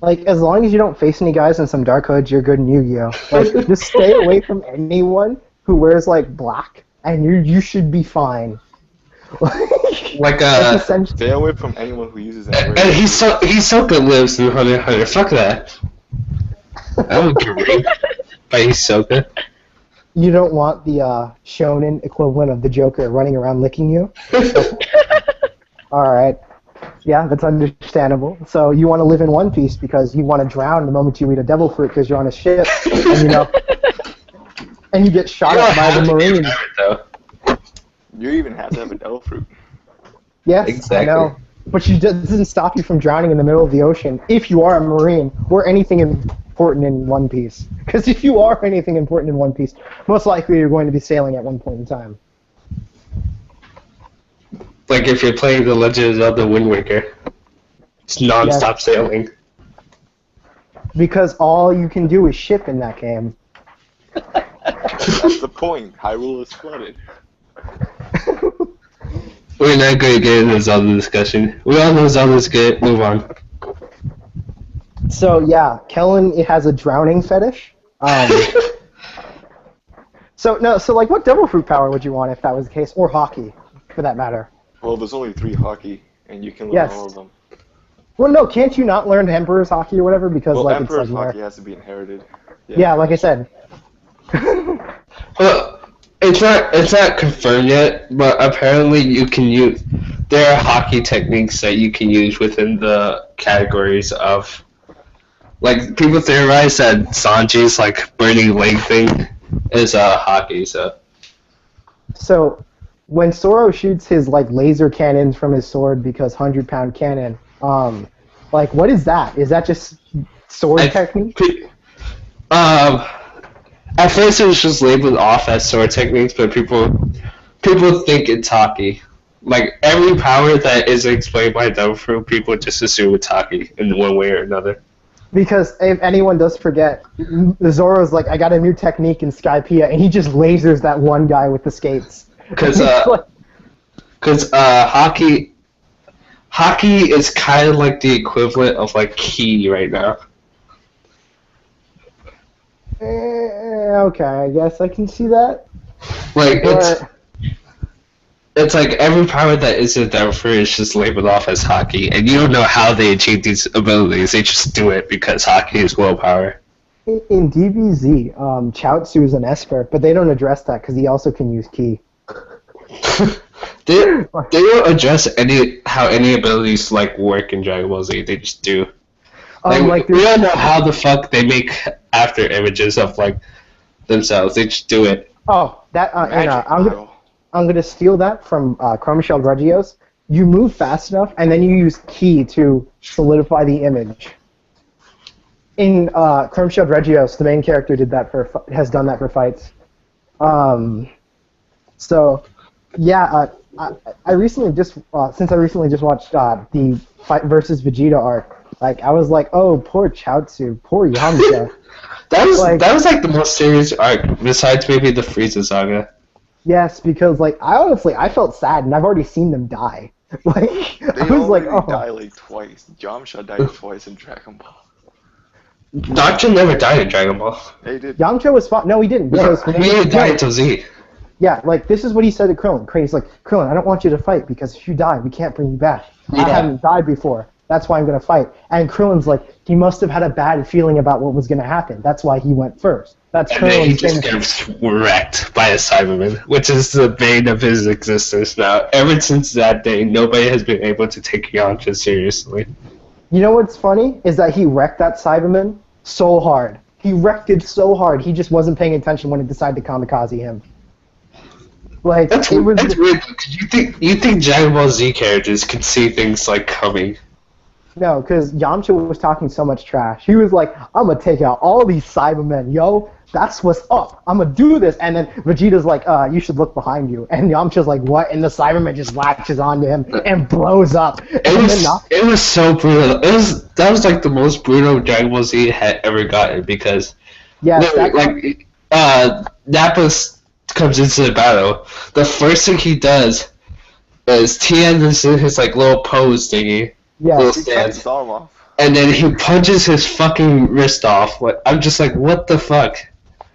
Like, as long as you don't face any guys in some dark hoods, you're good in Yu-Gi-Oh! Like, just stay away from anyone who wears, like, black, and you should be fine. Like, That's essentially... Stay away from anyone who uses and that. Hisoka lives in Hunter x Hunter. Fuck that. I don't get raped by Hisoka. You don't want the shonen equivalent of the Joker running around licking you? Alright. Yeah, that's understandable. So you want to live in One Piece because you want to drown the moment you eat a devil fruit because you're on a ship, and you know, and you get shot at by the Marines. You even have to have a devil fruit. Yes, Exactly. I know. But it doesn't stop you from drowning in the middle of the ocean if you are a Marine or anything important in One Piece. Because if you are anything important in One Piece, most likely you're going to be sailing at one point in time. Like if you're playing The Legend of Zelda Wind Waker, it's non-stop sailing. Because all you can do is ship in that game. That's the point. Hyrule is flooded. We're not going to get into Zelda discussion. We all know Zelda's good. Move on. So yeah, Kellen has a drowning fetish. So like, what devil fruit power would you want if that was the case, or hockey, for that matter? Well, there's only 3 hockey, and you can learn Yes. all of them. Well, no, can't you not learn Emperor's hockey or whatever because Well, like Emperor's it's like hockey has to be inherited. yeah, like I said. Well, it's not confirmed yet, but apparently you can use. There are hockey techniques that you can use within the categories of. Like people theorize that Sanji's like burning leg thing is hockey. So when Zoro shoots his like laser cannons from his sword because 100-pound cannon, like what is that? Is that just sword technique? At first it was just labeled off as sword techniques, but people think it's hockey. Like every power that is explained by Devil Fruit, people just assume it's hockey in one way or another. Because if anyone does forget, Zoro's like, I got a new technique in Skypiea, and he just lasers that one guy with the skates. Because hockey is kind of like the equivalent of like Ki right now. Okay, I guess I can see that. Like But it's like every power that isn't Devil Fruit is just labeled off as hockey, and you don't know how they achieve these abilities. They just do it because hockey is willpower. in DBZ, Chaozu is an Esper, but they don't address that because he also can use Ki. They don't address how any abilities like work in Dragon Ball Z. They just do. We don't know how the fuck they make after images of like themselves. They just do it. Oh, that I'm gonna steal that from Chrome Shell Regios. You move fast enough, and then you use Ki to solidify the image. In Chrome Shell Regios, the main character has done that for fights. So, yeah, I recently just watched the Fight versus Vegeta arc. Like, I was like, oh, poor Chaozu, poor Yamcha. That was like the most serious arc, besides maybe the Frieza saga. Yes, because like I felt sad, and I've already seen them die. Like They I was like, already oh, died like twice. Yamcha died twice in Dragon Ball. Nacho never died in Dragon Ball. They did. Yamcha was fine. No, he didn't. Because He didn't die until Z. Yeah, like, this is what he said to Krillin. Krillin's like, Krillin, I don't want you to fight, because if you die, we can't bring you back. Yeah. I haven't died before. That's why I'm going to fight. And Krillin's like, he must have had a bad feeling about what was going to happen. That's why he went first. That's And then he Krillin's just gets wrecked by a Cyberman, which is the bane of his existence now. Ever since that day, nobody has been able to take Yamcha seriously. You know what's funny? Is that he wrecked that Cyberman so hard. He wrecked it so hard, he just wasn't paying attention when it decided to kamikaze him. Like, That's it was... That's weird, because you think Dragon Ball Z characters can see things like coming. No, because Yamcha was talking so much trash. He was like, I'm going to take out all these Cybermen, yo. That's what's up. I'm going to do this. And then Vegeta's like, you should look behind you. And Yamcha's like, what? And the Cyberman just latches onto him and blows up. It was so brutal. That was like the most brutal Dragon Ball Z had ever gotten, because Nappa comes into the battle. The first thing he does is Tien is in his like little pose thingy. Yeah, little He cuts stance. his arm off. And then he punches his fucking wrist off. Like, I'm just like, what the fuck?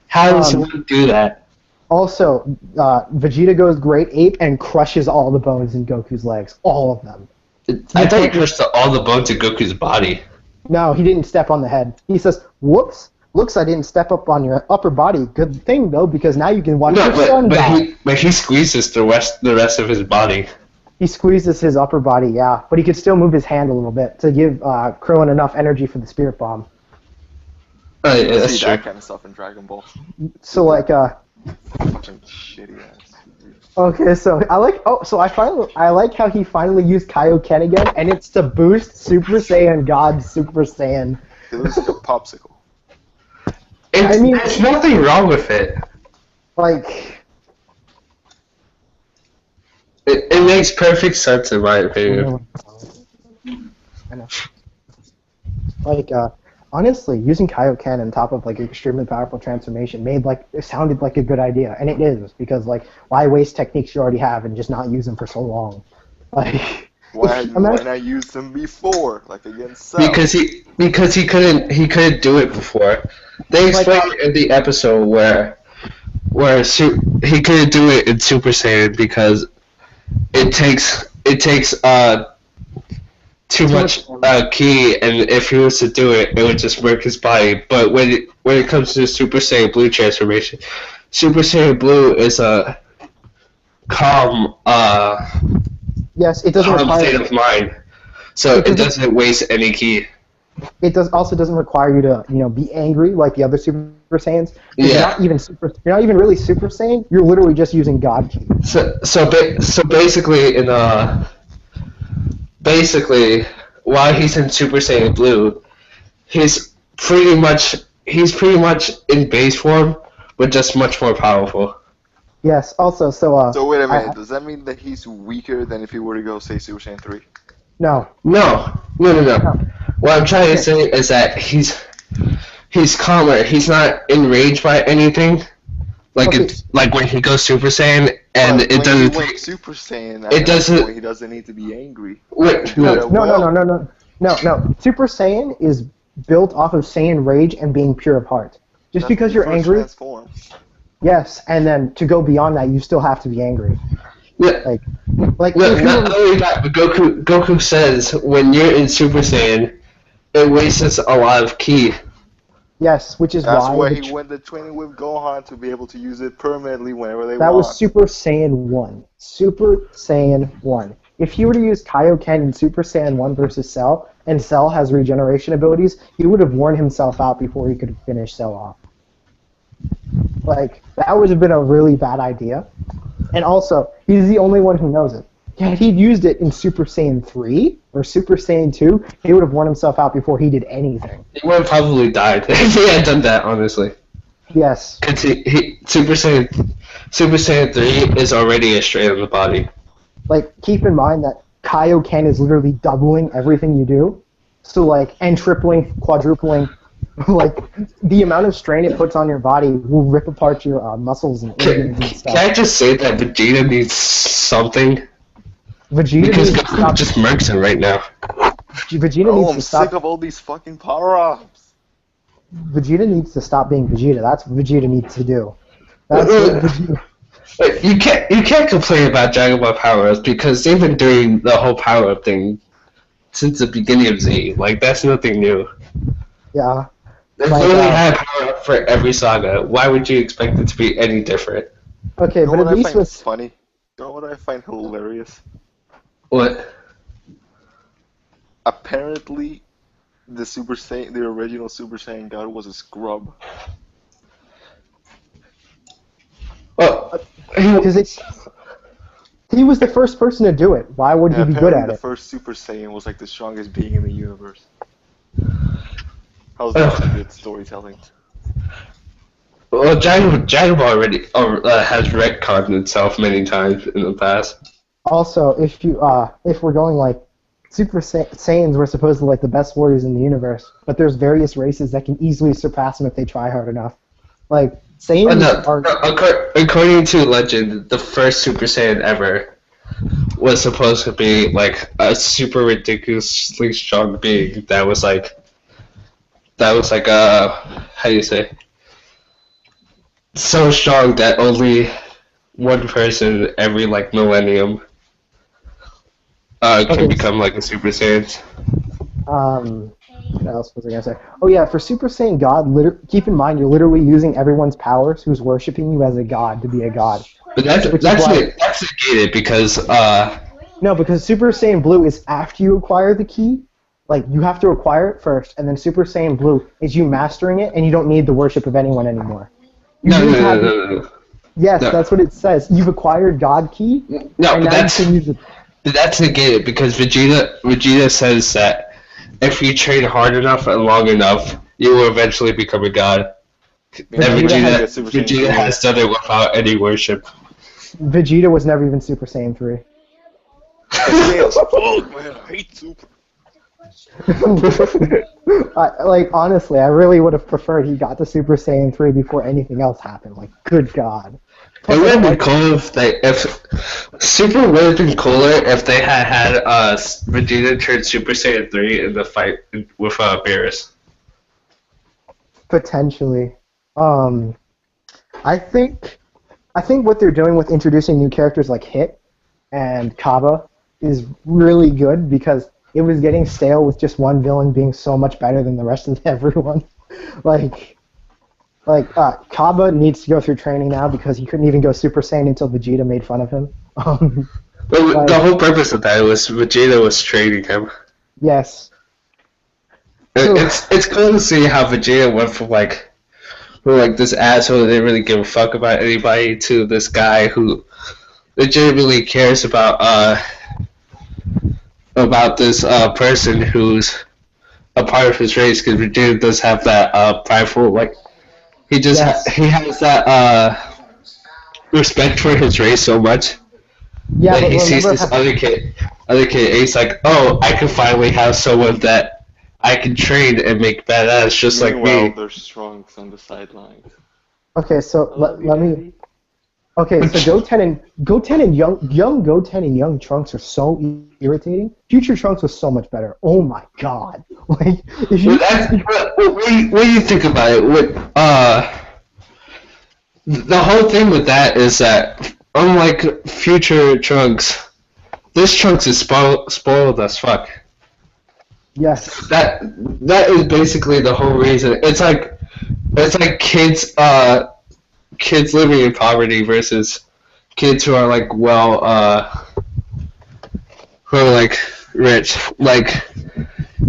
How does someone do that? Also, Vegeta goes Great Ape and crushes all the bones in Goku's legs. All of them. I thought he crushed all the bones in Goku's body. No, he didn't step on the head. He says, whoops, looks I didn't step up on your upper body. Good thing, though, because now you can watch your son die. But he squeezes the rest of his body. He squeezes his upper body, yeah. But he could still move his hand a little bit to give Krillin enough energy for the Spirit Bomb. Yeah, You that's see true. that kind of stuff in Dragon Ball. So, like, Fucking shitty ass. okay, so I like how he finally used Kaioken again, and it's to boost Super Saiyan God Super Saiyan. It looks like a popsicle. There's nothing wrong with it. Like, It makes perfect sense in my opinion. I know. Like, honestly, using Kaioken on top of like extremely powerful transformation it sounded like a good idea, and it is, because like, why waste techniques you already have and just not use them for so long? Like, Why not use them before, like against Cell? Because he couldn't do it before. They explained it in the episode where he couldn't do it in Super Saiyan because it takes too much ki, and if he was to do it, it would just work his body. But when it comes to Super Saiyan Blue transformation, Super Saiyan Blue is a calm yes, it doesn't require state of mind, so it doesn't waste any ki. It doesn't require you to be angry like the other Super Saiyans. Yeah. You're not even really Super Saiyan. You're literally just using God ki. So basically while he's in Super Saiyan Blue, he's pretty much in base form, but just much more powerful. Yes. Also, So wait a minute. Does that mean that he's weaker than if he were to go say Super Saiyan 3? No. No. What I'm trying to say is that he's calmer. He's not enraged by anything. Like when he goes Super Saiyan, and But it doesn't. When he went Super Saiyan, It doesn't. He doesn't need to be angry. Wait, No. Super Saiyan is built off of Saiyan rage and being pure of heart. Just because you're angry. Transform. Yes, and then to go beyond that, you still have to be angry. Yeah. Like Look, not only that, but Goku says when you're in Super Saiyan, it wastes a lot of ki. Yes, which is That's why why he went to training with Gohan to be able to use it permanently whenever they that want. was Super Saiyan 1. Super Saiyan 1. If he were to use Kaioken in Super Saiyan 1 versus Cell, and Cell has regeneration abilities, he would have worn himself out before he could finish Cell off. Like, that would have been a really bad idea. And also, he's the only one who knows it. Had he used it in Super Saiyan 3 or Super Saiyan 2, he would have worn himself out before he did anything. He would have probably died if he had done that, honestly. Yes. Because Super Saiyan 3 is already a strain of the body. Like, keep in mind that Kaioken is literally doubling everything you do. So, like, and tripling, quadrupling. Like, the amount of strain it puts on your body will rip apart your muscles and organs and stuff. Can I just say that Vegeta needs something? Vegeta Because needs to Goku stop. just murks him right now. Vegeta Oh, needs I'm to stop. sick of all these fucking power-ups. Vegeta needs to stop being Vegeta. That's what Vegeta needs to do. That's what Vegeta. But you can't complain about Dragon Ball power-ups because they've been doing the whole power-up thing since the beginning of Z. Like, that's nothing new. Yeah. They've Like, literally had power-up for every saga. Why would you expect it to be any different? Okay, You know but what at I least find with funny? You know what I find hilarious? What? Apparently, the original Super Saiyan God was a scrub. Well, because he was the first person to do it. Why would he And be good apparently at the it? first Super Saiyan was like the strongest being in the universe. How's that for good storytelling? well, Dragon Ball already has retconned itself many times in the past. Also, if we're going like Super Saiyans were supposedly like the best warriors in the universe, but there's various races that can easily surpass them if they try hard enough. Like Saiyans are. According to legend, the first Super Saiyan ever was supposed to be like a super ridiculously strong being that was like how do you say, so strong that only one person every like millennium can Okay. become like a Super Saiyan. What else was I gonna say? Oh yeah, for Super Saiyan God, keep in mind you're literally using everyone's powers who's worshiping you as a god to be a god. But that's negated because No, because Super Saiyan Blue is after you acquire the key. Like, you have to acquire it first, and then Super Saiyan Blue is you mastering it, and you don't need the worship of anyone anymore. no. Yes, No. that's what it says. You've acquired God Key, No, and but now you can use it. that's negated because Vegeta says that if you train hard enough and long enough, you will eventually become a god. And Vegeta has done it without any worship. Vegeta was never even Super Saiyan 3. Fuck, man, I hate Super. Like, honestly, I really would have preferred he got to Super Saiyan 3 before anything else happened. Like, good God. It would have been cool if Super would have been cooler if they had Vegeta turn Super Saiyan 3 in the fight with Beerus. Potentially. I think what they're doing with introducing new characters like Hit and Kaba is really good because it was getting stale with just one villain being so much better than the rest of everyone. Kaba needs to go through training now because he couldn't even go Super Saiyan until Vegeta made fun of him. The whole purpose of that was Vegeta was training him. Yes. It's cool to see how Vegeta went from this asshole that didn't really give a fuck about anybody to this guy who legitimately cares about this person who's a part of his race, because Vegeta does have that prideful, he has that respect for his race so much Yeah, that he sees this other kid, and he's like, oh, I can finally have someone that I can train and make badass just like me. There's Trunks on the sidelines. Okay, so let me. Okay, so Goten and young Goten and young Trunks are so irritating. Future Trunks was so much better. Oh my god! Like, if you. What do you think about it? The whole thing with that is that, unlike future Trunks, this Trunks is spoiled as fuck. Yes. That is basically the whole reason. It's like kids living in poverty versus kids who are who are rich.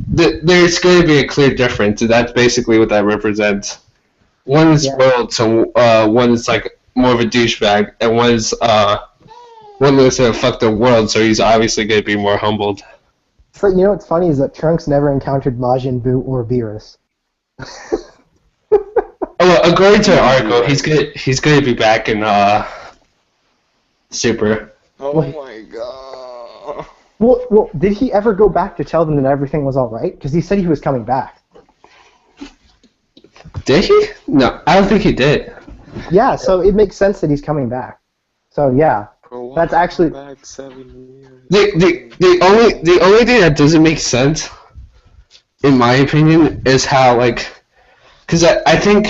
There's going to be a clear difference, and that's basically what that represents. One is spoiled, so one is more of a douchebag, and one lives in a fucked up world, so he's obviously going to be more humbled. So, you know what's funny is that Trunks never encountered Majin Buu or Beerus. According to the article, he's going to be back in Super. Oh my god. Well, did he ever go back to tell them that everything was all right? Because he said he was coming back. Did he? No, I don't think he did. Yeah, so it makes sense that he's coming back. So yeah, that's actually. Back 7 years. The only thing that doesn't make sense, in my opinion, is how because I think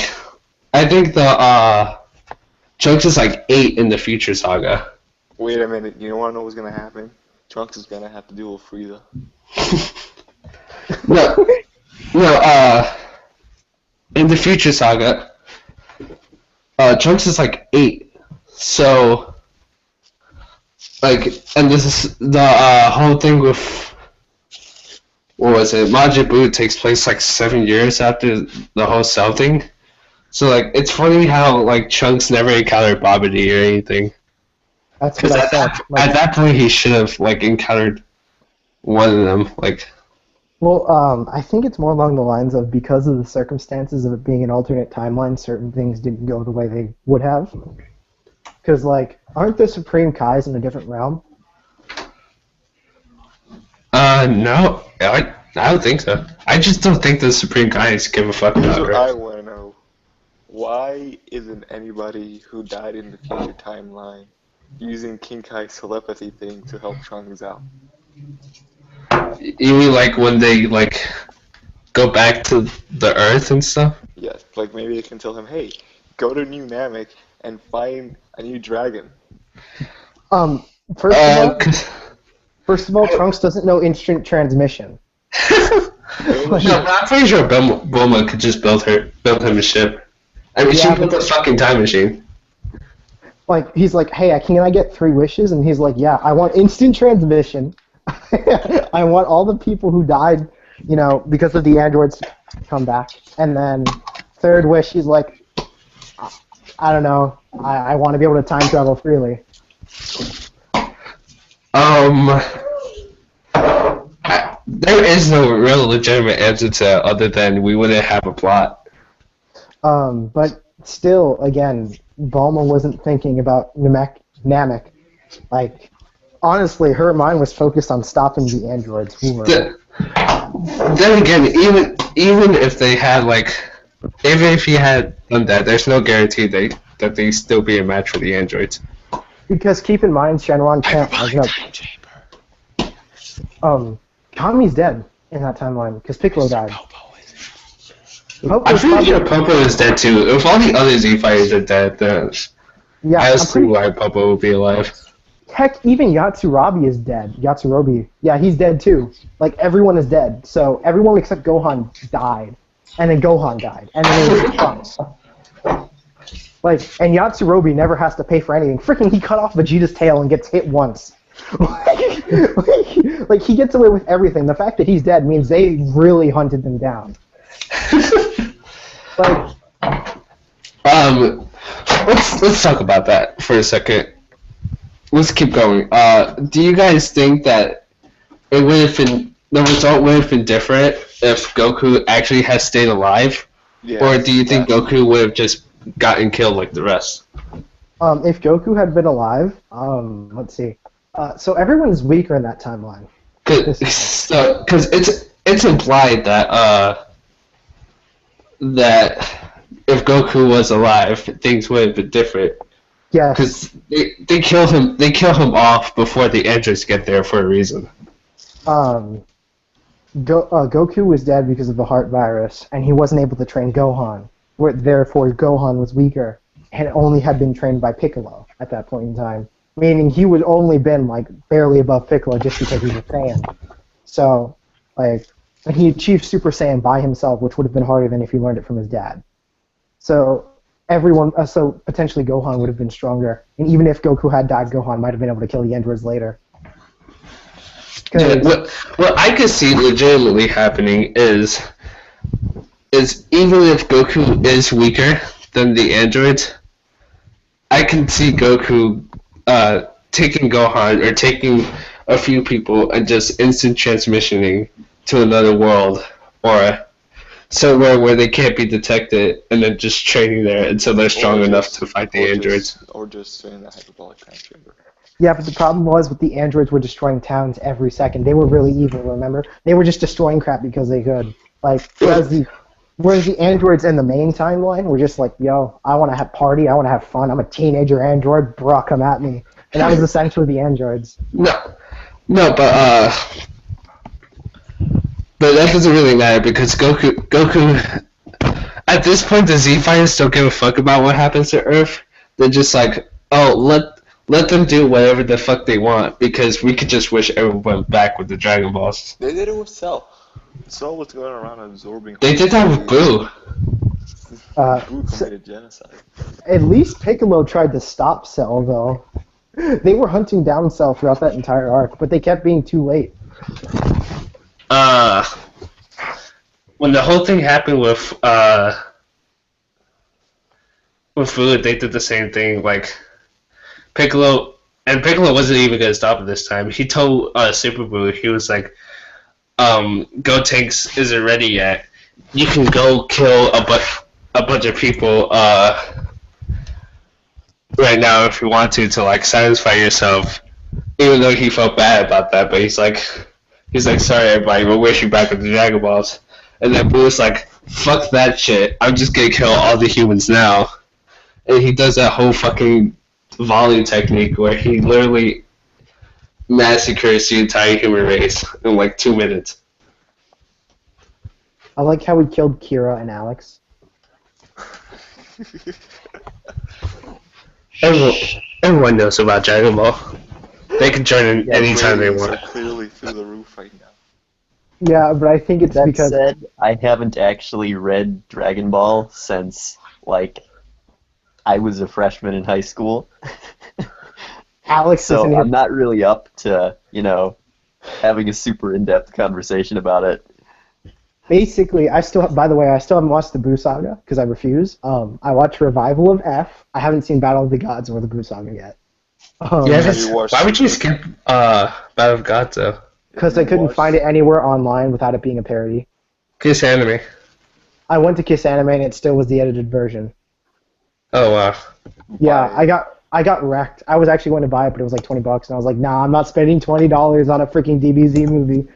Trunks is like 8 in the Future Saga. Wait a minute. You don't want to know what's gonna happen? Trunks is gonna have to deal with Frieza. No, no. In the Future Saga, Trunks is like 8. So, like, and this is the whole thing with, what was it? Majin Buu takes place like 7 years after the whole Cell thing. So, like, it's funny how, like, Trunks never encountered Babidi or anything. That's what Because I said. at that point, he should have, like, encountered one of them. Like, Well, I think it's more along the lines of because of the circumstances of it being an alternate timeline, certain things didn't go the way they would have. Because, like, aren't the Supreme Kais in a different realm? no. I don't think so. I just don't think the Supreme Guys give a fuck Here's about what her. I want to know. Why isn't anybody who died in the future timeline using King Kai's telepathy thing to help Trunks out? You mean like when they like go back to the Earth and stuff? Yes, like maybe they can tell him, hey, go to New Namek and find a new dragon. First of all, Trunks doesn't know instant transmission. No, but I'm pretty sure Bulma could just build him a ship. I mean, she Yeah, built a fucking time machine. Like, he's like, hey, can I get 3 wishes? And he's like, yeah, I want instant transmission. I want all the people who died, you know, because of the androids to come back. And then 3rd wish, he's like, I don't know, I want to be able to time travel freely. There is no real legitimate answer to that other than we wouldn't have a plot. But still, again, Bulma wasn't thinking about Namek. Like, honestly, her mind was focused on stopping the androids who were... Then again, even if they had even if he had done that, there's no guarantee that they still be a match for the androids. Because keep in mind, Shenron can't... Kami's dead in that timeline, because Piccolo died. I'm pretty sure Popo is dead too. If all the other Z fighters are dead, then Yeah, I see why Popo would be alive. Heck, even Yatsurobi is dead. Yatsurobi. Yeah, he's dead too. Like, everyone is dead. So, everyone except Gohan died. And then Gohan died. And then it was Trunks. Like, and Yatsurobi never has to pay for anything. Freaking, he cut off Vegeta's tail and gets hit once. like, he gets away with everything. The fact that he's dead means they really hunted them down. Like, let's talk about that for a second. Let's keep going. Do you guys think that it would have been the result would have been different if Goku actually had stayed alive, or do you think Goku would have just gotten killed like the rest? if Goku had been alive, let's see. So everyone's weaker in that timeline. Because it's implied that that if Goku was alive, things would have been different. Yes. Because they kill him off before the androids get there for a reason. Goku was dead because of the heart virus, and he wasn't able to train Gohan. Therefore, Gohan was weaker, and only had been trained by Piccolo at that point in time. Meaning he would only been like barely above Piccolo just because he was a Saiyan. So, like, and he achieved Super Saiyan by himself, which would have been harder than if he learned it from his dad. So so potentially Gohan would have been stronger, and even if Goku had died, Gohan might have been able to kill the androids later. Yeah, what I could see legitimately happening is even if Goku is weaker than the androids, I can see Goku taking Gohan or taking a few people and just instant transmissioning to another world or somewhere where they can't be detected, and then just training there until they're strong enough to fight the androids. Or just in the hyperbolic time chamber. Yeah, but the problem was with the androids were destroying towns every second. They were really evil, remember? They were just destroying crap because they could. Like, whereas the androids in the main timeline were just like, yo, I want to have party, I want to have fun, I'm a teenager android, bruh, come at me. And that was essentially the androids. No, but that doesn't really matter because Goku, at this point, the Z fighters don't give a fuck about what happens to Earth. They're just like, oh, let them do whatever the fuck they want because we could just wish everyone back with the Dragon Balls. They did it with Cell. Cell was going around absorbing. They did that with Boo. Boo committed genocide. At least Piccolo tried to stop Cell, though. They were hunting down Cell throughout that entire arc, but they kept being too late. When the whole thing happened with Boo, they did the same thing. Like Piccolo wasn't even gonna stop it this time. He told Super Boo, he was like, Gotenks isn't ready yet. You can go kill a bunch of people right now if you want to like satisfy yourself. Even though he felt bad about that, but he's like, sorry everybody, we'll wish you back with the Dragon Balls. And then Boo's like, fuck that shit, I'm just gonna kill all the humans now. And he does that whole fucking volley technique where he literally massacres the entire human race in like 2 minutes. I like how he killed Kira and Alex. Everyone knows about Dragon Ball. They can join in anytime they Ratings want. are clearly through the roof right now. Yeah, but I think it's That because... said, I haven't actually read Dragon Ball since, like, I was a freshman in high school. Alex isn't So here. I'm not really up to, having a super in-depth conversation about it. Basically, by the way, I still haven't watched the Boo Saga, because I refuse. I watched Revival of F. I haven't seen Battle of the Gods or the Boo Saga yet. Why would you skip Battle of Gods though? Because I couldn't find it anywhere online without it being a parody. Kiss Anime. I went to Kiss Anime and it still was the edited version. Oh wow. Yeah, I got wrecked. I was actually going to buy it, but it was like $20, and I was like, nah, I'm not spending $20 on a freaking DBZ movie.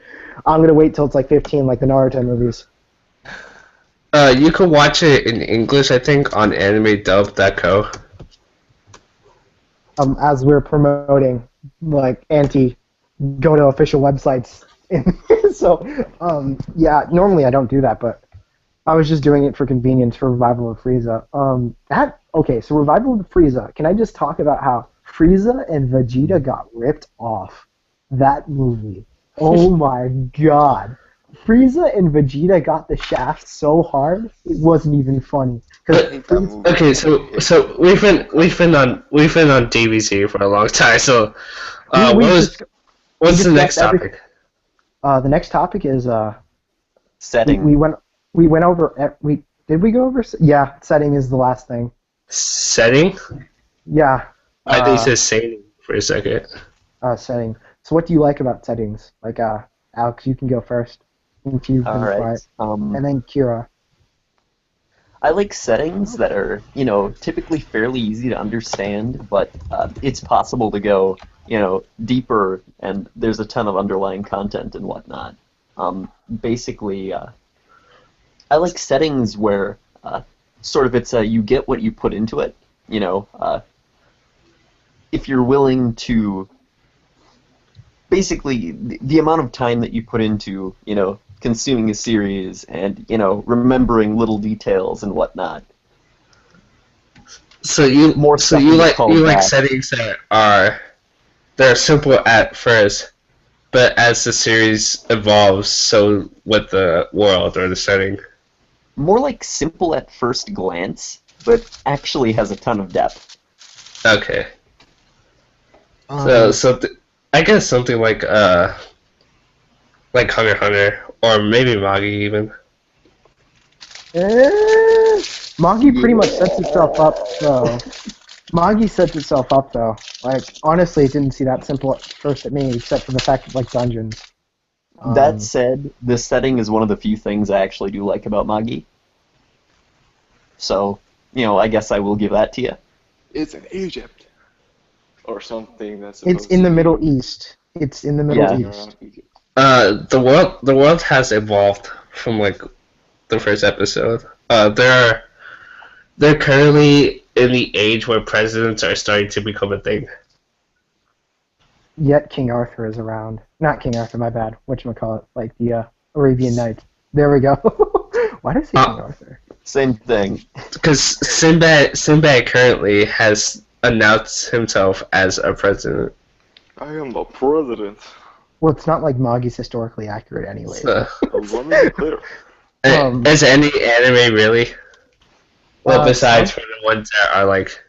I'm gonna wait till it's like 15, like the Naruto movies. You can watch it in English, I think, on animedub.co. As we're promoting, like, go to official websites. So, yeah, normally I don't do that, but I was just doing it for convenience for Revival of Frieza. Okay, so Revival of Frieza, can I just talk about how Frieza and Vegeta got ripped off? That movie. Oh my god. Frieza and Vegeta got the shaft so hard, it wasn't even funny. Okay, so we've been on DBZ for a long time. So, what's the next topic? The next topic is Setting. we went over. Did we go over? Yeah, setting is the last thing. Setting? Yeah. I think it says setting for a second. Setting. So what do you like about settings? Like, Alex, you can go first. If you've been quiet. And then Kira. I like settings that are, typically fairly easy to understand, but it's possible to go, deeper, and there's a ton of underlying content and whatnot. Basically, I like settings where sort of it's you get what you put into it. If you're willing to, basically, the amount of time that you put into, consuming a series and, remembering little details and whatnot. So you like settings that they're simple at first, but as the series evolves, so with the world or the setting. More like simple at first glance, but actually has a ton of depth. Okay. I guess something like Hunter x Hunter, or maybe Magi even. Magi pretty much sets itself up, though. Magi sets itself up, though. Like, honestly, it didn't seem that simple at first at me, except for the fact of, like, dungeons. That said, the setting is one of the few things I actually do like about Magi. So, I guess I will give that to you. It's in Egypt. Or something that's It's in the Middle East. It's in the Middle East. The world has evolved from like the first episode. They're currently in the age where presidents are starting to become a thing. Yet King Arthur is around. Not King Arthur, my bad. Whatchamacallit? Like the Arabian Nights. There we go. Why did I say King Arthur? Same thing. Because Sinbad currently has announced himself as a president. I am the president. Well, it's not like Magi's historically accurate anyway. So, Let me be clear. is any anime really? Well, besides some- for the ones that are like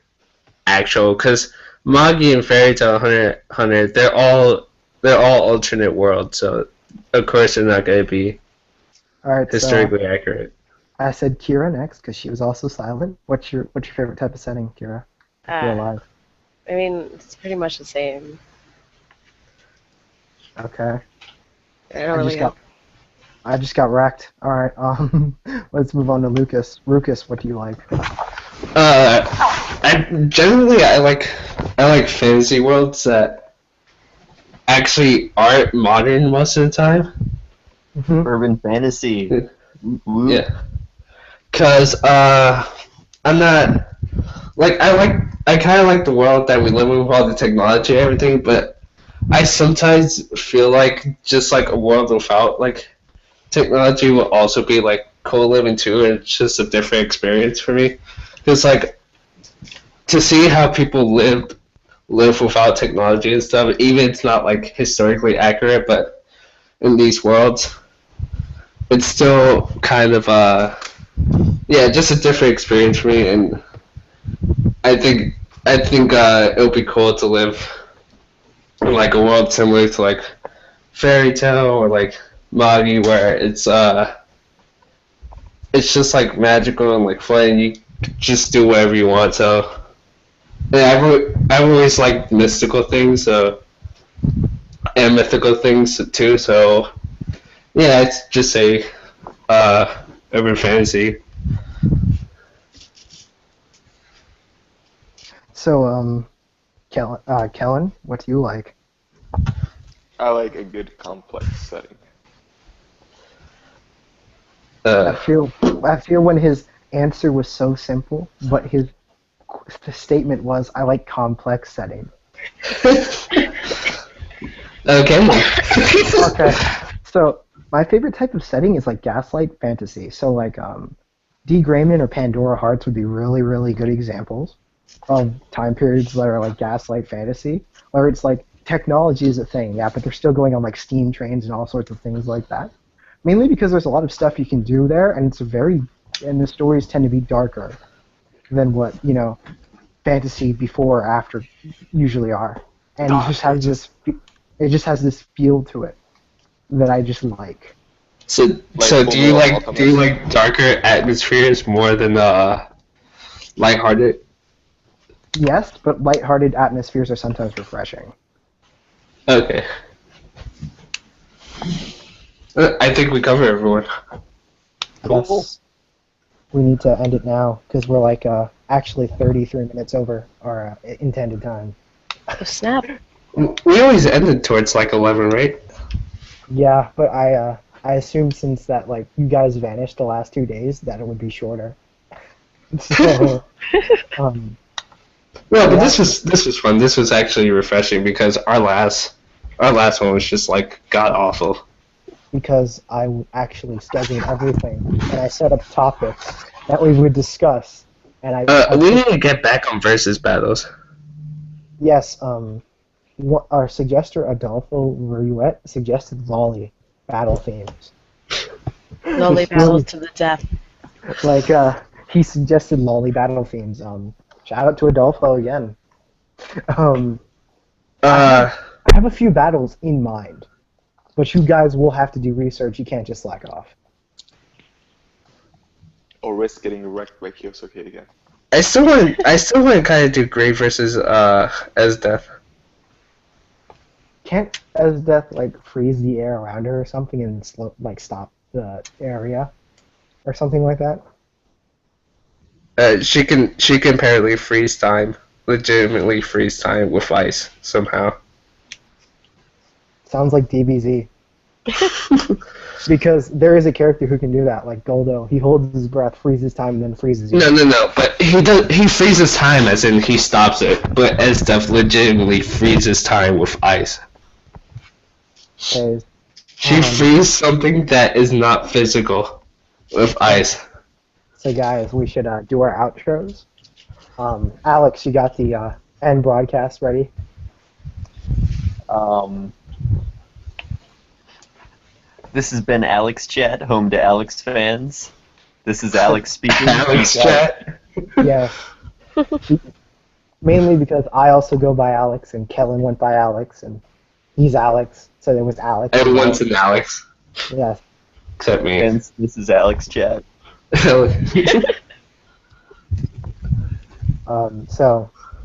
actual, because Magi and Fairy Tail Hunter, they're all alternate worlds, so of course they're not going to be All right, historically accurate. so I said Kira next because she was also silent. What's your favorite type of setting, Kira? You're alive. I mean, it's pretty much the same. Okay. I I just got wrecked. All right. Let's move on to Lucas. Lucas, what do you like? I like fantasy worlds that actually aren't modern most of the time. Mm-hmm. Urban fantasy. Woo. Yeah. Cause I'm not I kind of like the world that we live in with all the technology and everything, but I sometimes feel like just like a world without like technology will also be like cool living too, and it's just a different experience for me. Because like to see how people live without technology and stuff, even it's not like historically accurate, but in these worlds, it's still kind of just a different experience for me, and I think it'll be cool to live in like a world similar to like Fairy Tail or like Magi, where it's just like magical and like fun, and you just do whatever you want. So yeah, I've always liked mystical things, and mythical things too. So yeah, it's just a urban fantasy. So, Kellen, what do you like? I like a good complex setting. I feel when his answer was so simple, but the statement was, "I like complex setting." Okay. Okay. So my favorite type of setting is like gaslight fantasy. So like D. Grayman or Pandora Hearts would be really, really good examples of time periods that are like gaslight fantasy, where it's like technology is a thing, yeah, but they're still going on like steam trains and all sorts of things like that. Mainly because there's a lot of stuff you can do there, and and the stories tend to be darker than what, fantasy before or after usually are. And it just has this feel to it that I just like. So do you like darker atmospheres more than lighthearted? Yes, but lighthearted atmospheres are sometimes refreshing. Okay. I think we covered everyone. Yes. We need to end it now because we're like actually 33 minutes over our intended time. Oh, snap. We always ended towards like 11, right? Yeah, but I assumed since that like you guys vanished the last 2 days that it would be shorter. So, Well, but this was fun. This was actually refreshing because our last one was just like god awful. because I actually scheduled everything and I set up topics that we would discuss. And we need to get back on versus battles. Yes, our suggester Adolfo Ruet suggested lolly battle themes. Lolly battles to the death. Like he suggested lolly battle themes. Shout out to Adolfo again. I have a few battles in mind, but you guys will have to do research. You can't just slack off. Or risk getting wrecked by Kyosuke again. I still want to kind of do Gray versus as Death. Can't Esdeath like freeze the air around her or something and stop the area or something like that? She can apparently freeze time, legitimately freeze time with ice somehow. Sounds like DBZ. Because there is a character who can do that, like Goldo. He holds his breath, freezes time, and then freezes you. No. But he freezes time as in he stops it. But Esdeath legitimately freezes time with ice. Okay. She freezes something that is not physical with ice. So guys, we should do our outros. Alex, you got the end broadcast ready? This has been Alex Chat, home to Alex fans. This is Alex speaking. Alex chat. Yes. Mainly because I also go by Alex, and Kellen went by Alex, and he's Alex, so there was Alex. Everyone's an Alex, Yes. except me. Fans, this is Alex Chat. So,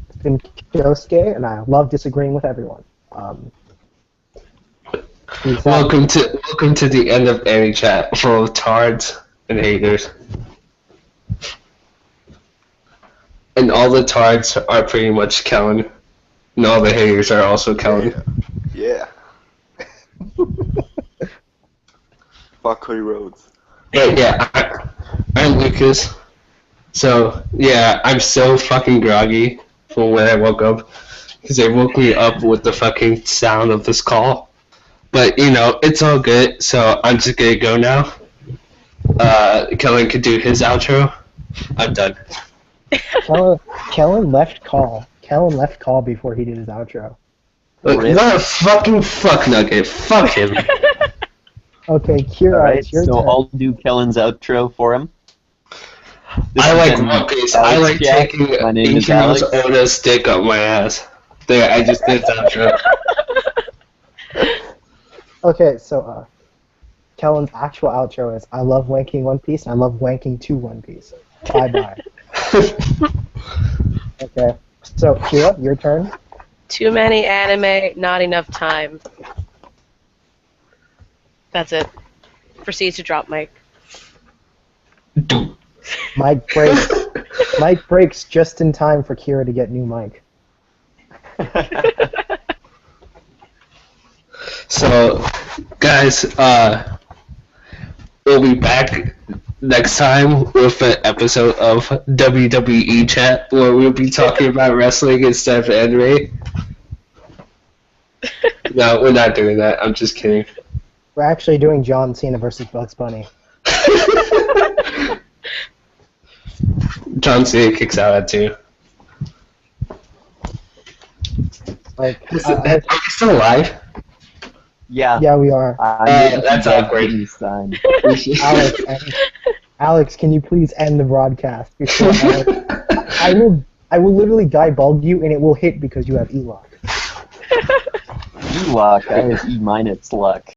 it's been Kyosuke, and I love disagreeing with everyone. Peace out. welcome to the end of any chat full of tards and haters. And all the tards are pretty much Kellen, and all the haters are also Kellen. Yeah. Fuck Cody Rhodes. Yeah, I'm Lucas. So, yeah, I'm so fucking groggy from when I woke up, because they woke me up with the fucking sound of this call. But, you know, it's all good, so I'm just gonna go now. Kellen could do his outro. I'm done. Kellen left call. Kellen left call before he did his outro. Look, what a fucking fuck nugget. Fuck him. Okay, Kira, Alright, it's your so turn. I'll do Kellen's outro for him. This I has like been One Piece. Alex I like Chat. taking My name is Ichiro's Alex. Oda's dick up my ass. There, I just did the outro. Okay, so Kellen's actual outro is I love wanking One Piece and I love wanking to One Piece. Bye bye. Okay. So Kira, your turn. Too many anime, not enough time. That's it. Proceeds to drop mic. Mic breaks. Mic breaks just in time for Kira to get new mic. So, guys, we'll be back next time with an episode of WWE Chat where we'll be talking about wrestling instead of anime. No, we're not doing that. I'm just kidding. We're actually doing John Cena versus Bugs Bunny. John Cena kicks out at 2. Like, Are we still alive? Yeah. yeah, we are. That's awkward. Sign. Alex, can you please end the broadcast before I will literally guy bulb you and it will hit because you have E-lock. E-lock, I have E- luck.